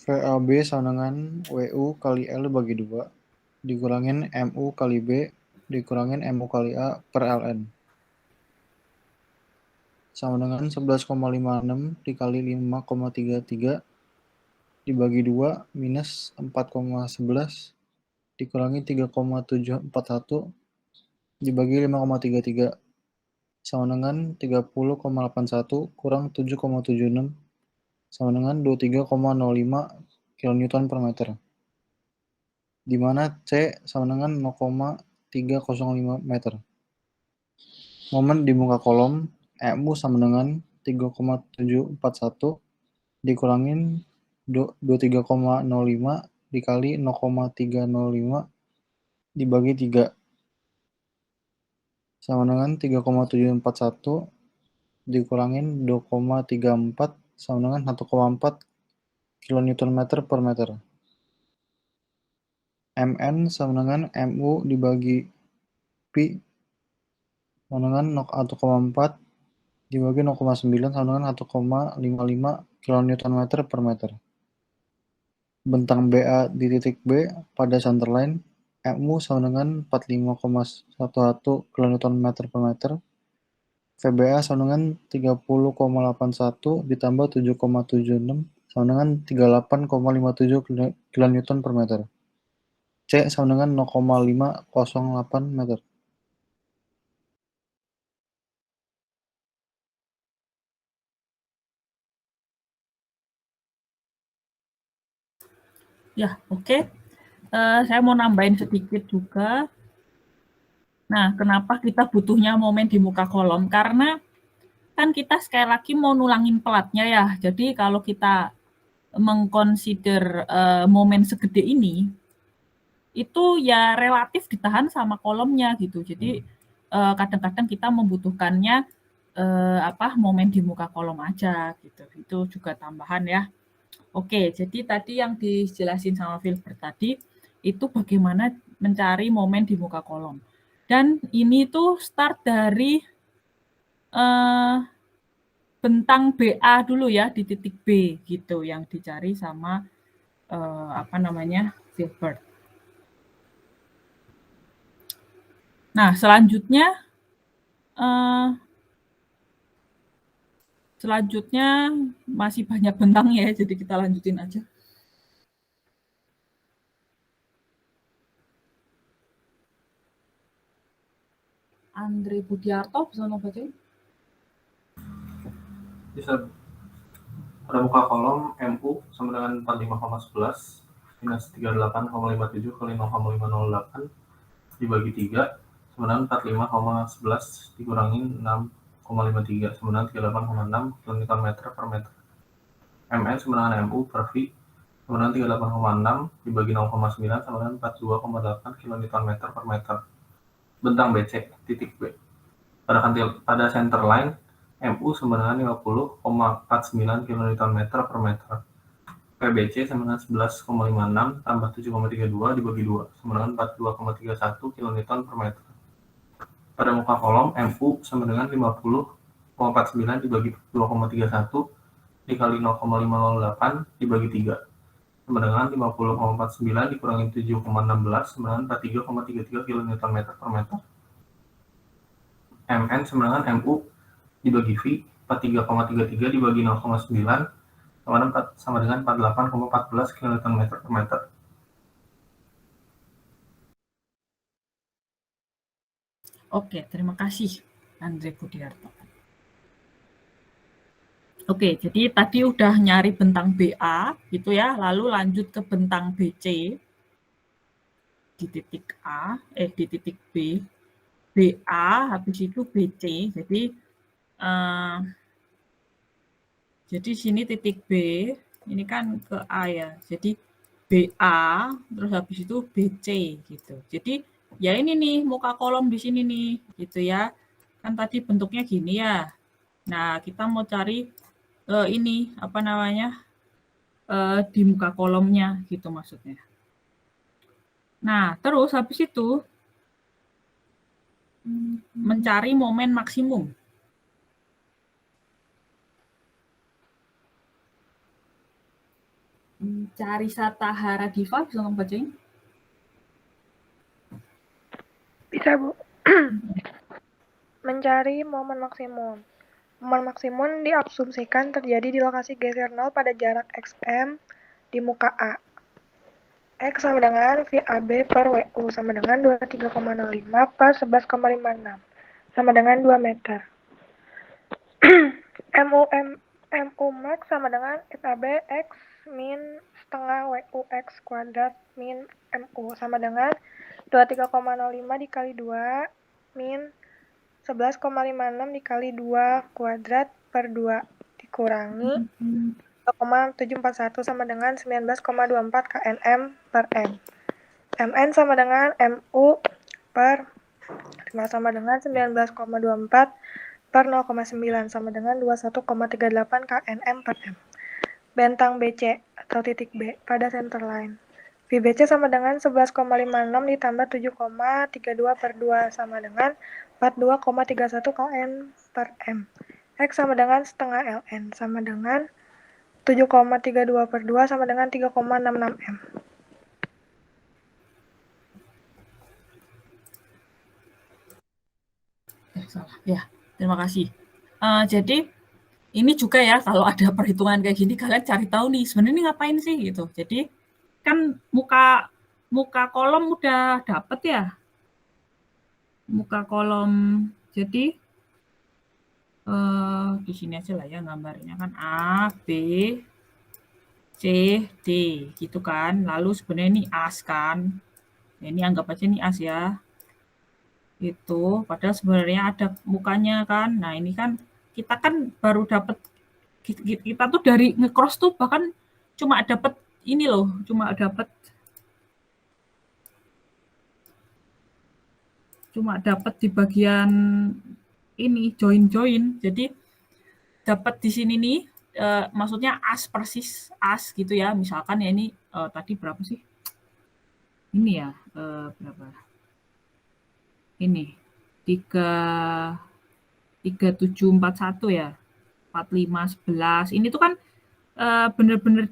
VAB sama dengan WU kali L bagi 2, dikurangin MU kali B, dikurangin MU kali A per LN. Sama dengan 11,56 dikali 5,33 dibagi 2 minus 4,11 dikurangi 3,741 dibagi 5,33 sama dengan 30,81 kurang 7,76 sama dengan 23,05 kN per meter. Di mana C sama dengan 0,305 meter. Momen di muka kolom MU sama dengan 3,741 dikurangin 23,05 dikali 0,305 dibagi 3 sama dengan 3,741 dikurangin 2,34 sama dengan 1,4 kilonewton meter per meter. Mn sama dengan Mu dibagi Pi sama dengan 1,4 dibagi 0,9 sama dengan 1,55 kilonewton meter per meter. Bentang BA di titik B pada centerline Mu sama dengan 45,11 kilonewton meter per meter. VBA sama dengan 30,81 ditambah 7,76 sama dengan 38,57 kilonewton per meter. C sama dengan 0,508 meter. Ya, oke. Saya mau nambahin sedikit juga. Nah, kenapa kita butuhnya momen di muka kolom? Karena kan kita sekali lagi mau nulangin pelatnya ya. Jadi kalau kita mengconsider momen segede ini, itu ya relatif ditahan sama kolomnya gitu. Jadi kadang-kadang kita membutuhkannya momen di muka kolom aja gitu. Itu juga tambahan ya. Oke, jadi tadi yang dijelasin sama Filbert tadi itu bagaimana mencari momen di muka kolom. Dan ini tuh start dari bentang BA dulu ya di titik B gitu yang dicari sama Filbert. Nah, selanjutnya masih banyak bentang ya, jadi kita lanjutin aja. Andre Budiarto, bisa bacain? Bisa. Pada muka kolom Mu sama dengan 45,11 minus 38,57 kali 0,508 dibagi 3 sama dengan 45,11 dikurangi 6,53 sama dengan 38,6 kilonewton meter per meter. Mn sama dengan Mu per V sama dengan 38,6 dibagi 0,9 sama dengan 42,8 kilonewton meter per meter. Bentang BC titik B. Pada center line Mu sama dengan 50,49 kilonewton meter per meter. PBC sama dengan 11,56 tambah 7,32 dibagi 2 sama dengan 42,31 kilonewton per meter. Pada muka kolom Mu sama dengan 50,49 dibagi 2,31 dikali 0,508 dibagi 3 sama dengan 50,49 dikurangi 7,16 sama dengan 43,33 kilonewton meter per meter. Mn sama dengan Mu dibagi V 43,33 dibagi 0,9 sama dengan 48,14 kilonewton meter per meter. Oke, terima kasih Andre Budiarto. Oke, jadi tadi udah nyari bentang BA gitu ya, lalu lanjut ke bentang BC di titik A, di titik B, BA habis itu BC. Jadi sini titik B, ini kan ke A ya. Jadi BA terus habis itu BC gitu. Jadi ya ini nih muka kolom di sini nih gitu ya. Kan tadi bentuknya gini ya. Nah, kita mau cari ini di muka kolomnya gitu maksudnya. Nah, terus habis itu mencari momen maksimum. Cari Satahara Diva, bisa ngebacain? Bisa, Bu. Mencari momen maksimum. Momen maksimum diasumsikan terjadi di lokasi geser 0 pada jarak xm di muka A. X sama dengan VAB per WU sama dengan 23,05 per 11,56 sama dengan 2 meter. MU max sama dengan VAB X min setengah WU X kuadrat min MU sama dengan 23,05 dikali 2 min 11,56 dikali 2 kuadrat per 2 dikurangi 0,741 sama dengan 19,24 kNm per M. Mn sama dengan Mu per 5 sama dengan 19,24 per 0,9 sama dengan 21,38 kNm per M. Bentang BC atau titik B pada centerline. VBC sama dengan 11,56 ditambah 7,32 per 2 sama dengan 42,31 kN per M. X sama dengan setengah ln sama dengan 7,32 per 2 sama dengan 3,66 M. Salah. Ya, terima kasih. Jadi ini juga ya kalau ada perhitungan kayak gini kalian cari tahu nih sebenarnya ini ngapain sih gitu. Jadi kan muka kolom udah dapet ya. Muka kolom. Jadi di sini aja lah ya gambarnya kan A, B, C, D gitu kan. Lalu sebenarnya ini as kan. Ini anggap aja ini as ya. Itu padahal sebenarnya ada mukanya kan. Nah, ini kan kita kan baru dapat kita tuh dari nge-cross tuh bahkan cuma dapat ini loh, cuma dapat di bagian ini join. Jadi dapat di sini nih maksudnya as persis as gitu ya. Misalkan ya ini tadi berapa sih? Ini ya berapa? Ini 3741 ya. 45 11. Ini tuh kan bener-bener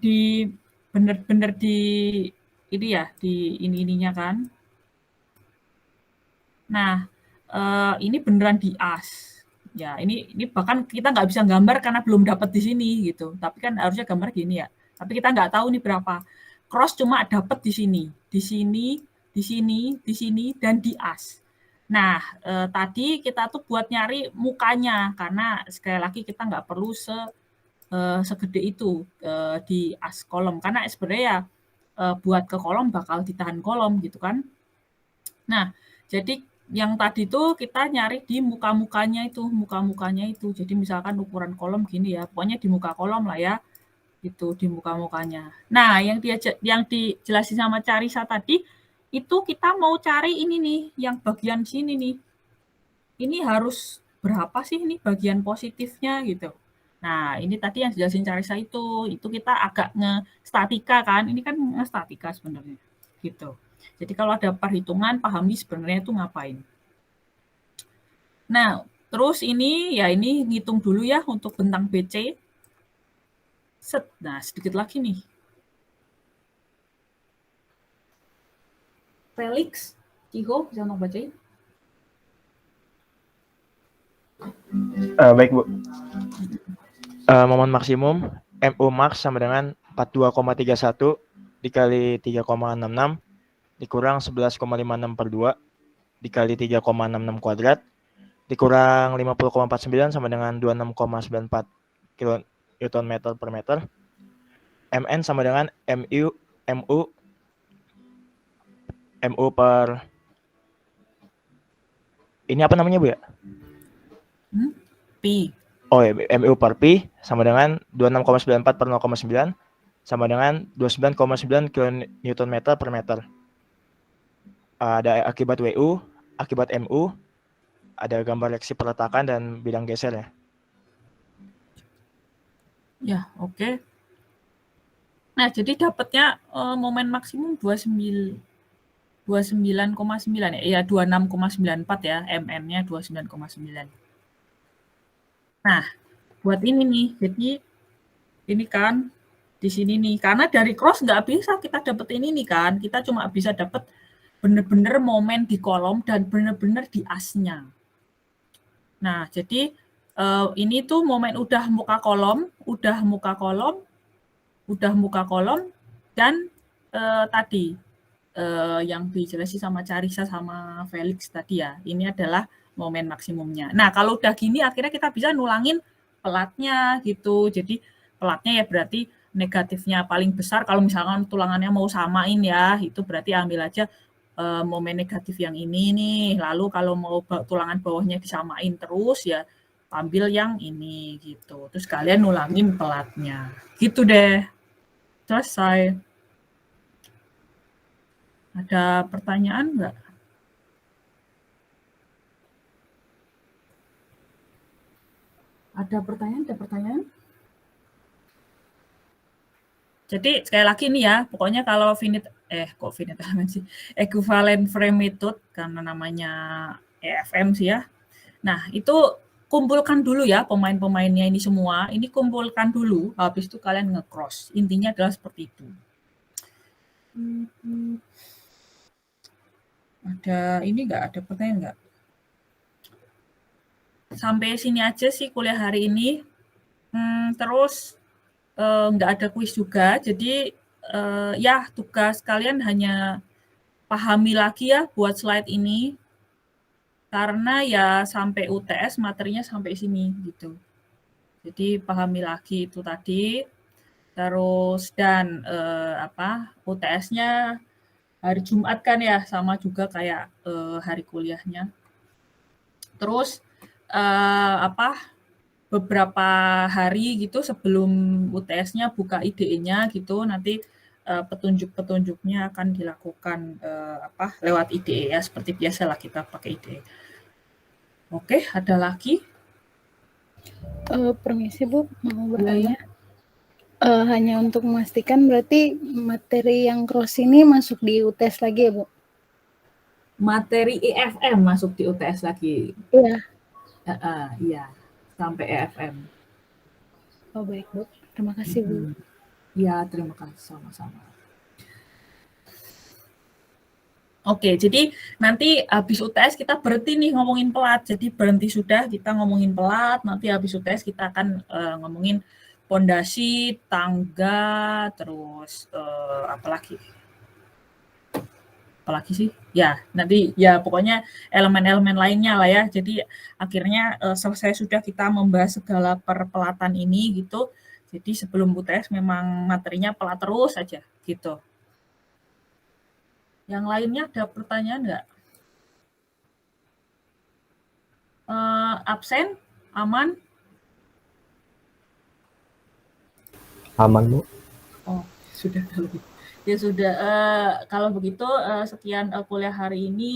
di ini ya, di ininya kan. Nah, ini beneran di as. Ya, ini bahkan kita nggak bisa gambar karena belum dapat di sini gitu. Tapi kan harusnya gambar gini ya. Tapi kita nggak tahu nih berapa. Cross cuma dapat di sini, dan di as. Nah, tadi kita tuh buat nyari mukanya karena sekali lagi kita nggak perlu segede itu di as kolom karena sebenarnya ya buat ke kolom bakal ditahan kolom gitu kan. Nah, jadi yang tadi tuh kita nyari di muka-mukanya itu. Jadi misalkan ukuran kolom gini ya, pokoknya di muka kolom lah ya. Itu di muka-mukanya. Nah, yang dijelasin sama Carisa tadi itu kita mau cari ini nih, yang bagian sini nih. Ini harus berapa sih ini bagian positifnya gitu. Nah, ini tadi yang dijelasin Carisa itu kita agak nge-statika kan. Ini kan nge-statika sebenarnya. Gitu. Jadi kalau ada perhitungan, pahami sebenarnya itu ngapain. Nah, terus ini ngitung dulu ya untuk bentang BC. Nah, sedikit lagi nih. Felix, Ciho, bisa mau bacain? Baik, Bu. Momen maksimum MU max sama dengan 42,31 dikali 3,66 dikurang 11,56 per 2 dikali 3,66 kuadrat dikurang 50,49 sama dengan 26,94 Newton meter per meter. MN sama dengan MU per ini apa namanya Bu ya? Pi. Oh ya, MU per Pi sama dengan 26,94 per 0,9 sama dengan 29,9 kN meter per meter. Ada akibat WU, akibat MU, ada gambar reaksi peletakan dan bidang geser ya. Ya, oke. Nah, jadi dapatnya momen maksimum 29,9 ya, 26,94 ya, MN-nya 29,9. Nah, buat ini nih, jadi ini kan di sini nih, karena dari cross nggak bisa kita dapet ini nih kan, kita cuma bisa dapet bener-bener momen di kolom dan bener-bener di asnya. Nah, jadi ini tuh momen udah muka kolom, dan tadi yang dijelasin sama Carisa sama Felix tadi ya, ini adalah momen maksimumnya. Nah, kalau udah gini akhirnya kita bisa nulangin pelatnya gitu. Jadi pelatnya ya berarti negatifnya paling besar. Kalau misalkan tulangannya mau samain ya, itu berarti ambil aja momen negatif yang ini nih. Lalu kalau mau tulangan bawahnya disamain terus ya ambil yang ini gitu. Terus kalian nulangin pelatnya. Gitu deh. Selesai. Ada pertanyaan nggak? Ada pertanyaan? Jadi sekali lagi nih ya, pokoknya kalau finite element sih, equivalent frame method karena namanya EFM sih ya. Nah, itu kumpulkan dulu ya pemain-pemainnya ini semua, ini kumpulkan dulu, habis itu kalian nge-cross. Intinya adalah seperti itu. Ada ini nggak? Ada pertanyaan nggak? Sampai sini aja sih kuliah hari ini. Terus nggak ada kuis juga, jadi ya tugas kalian hanya pahami lagi ya buat slide ini, karena ya sampai UTS materinya sampai sini gitu. Jadi pahami lagi itu tadi, terus dan UTS-nya hari Jumat kan ya, sama juga kayak hari kuliahnya. Terus beberapa hari gitu sebelum UTS-nya buka IDE-nya gitu, nanti petunjuk-petunjuknya akan dilakukan lewat IDE ya, seperti biasa lah kita pakai IDE. Oke, ada lagi? Permisi Bu, mau bertanya. Hanya untuk memastikan berarti materi yang cross ini masuk di UTS lagi ya Bu? Materi EFM masuk di UTS lagi. Iya. Iya, sampai EFM. Oh baik Bu, terima kasih Bu. Ya, terima kasih sama-sama. Oke, jadi nanti habis UTS kita berhenti nih ngomongin pelat. Jadi berhenti sudah kita ngomongin pelat, nanti habis UTS kita akan ngomongin pondasi, tangga, terus apalagi sih? Ya, nanti ya pokoknya elemen-elemen lainnya lah ya. Jadi akhirnya selesai sudah kita membahas segala perpelatan ini gitu. Jadi sebelum UTS memang materinya pelat terus saja gitu. Yang lainnya ada pertanyaan nggak? Absen? Aman? Aman Bu. Oh, sudah kalau gitu. Ya sudah, kalau begitu sekian kuliah hari ini.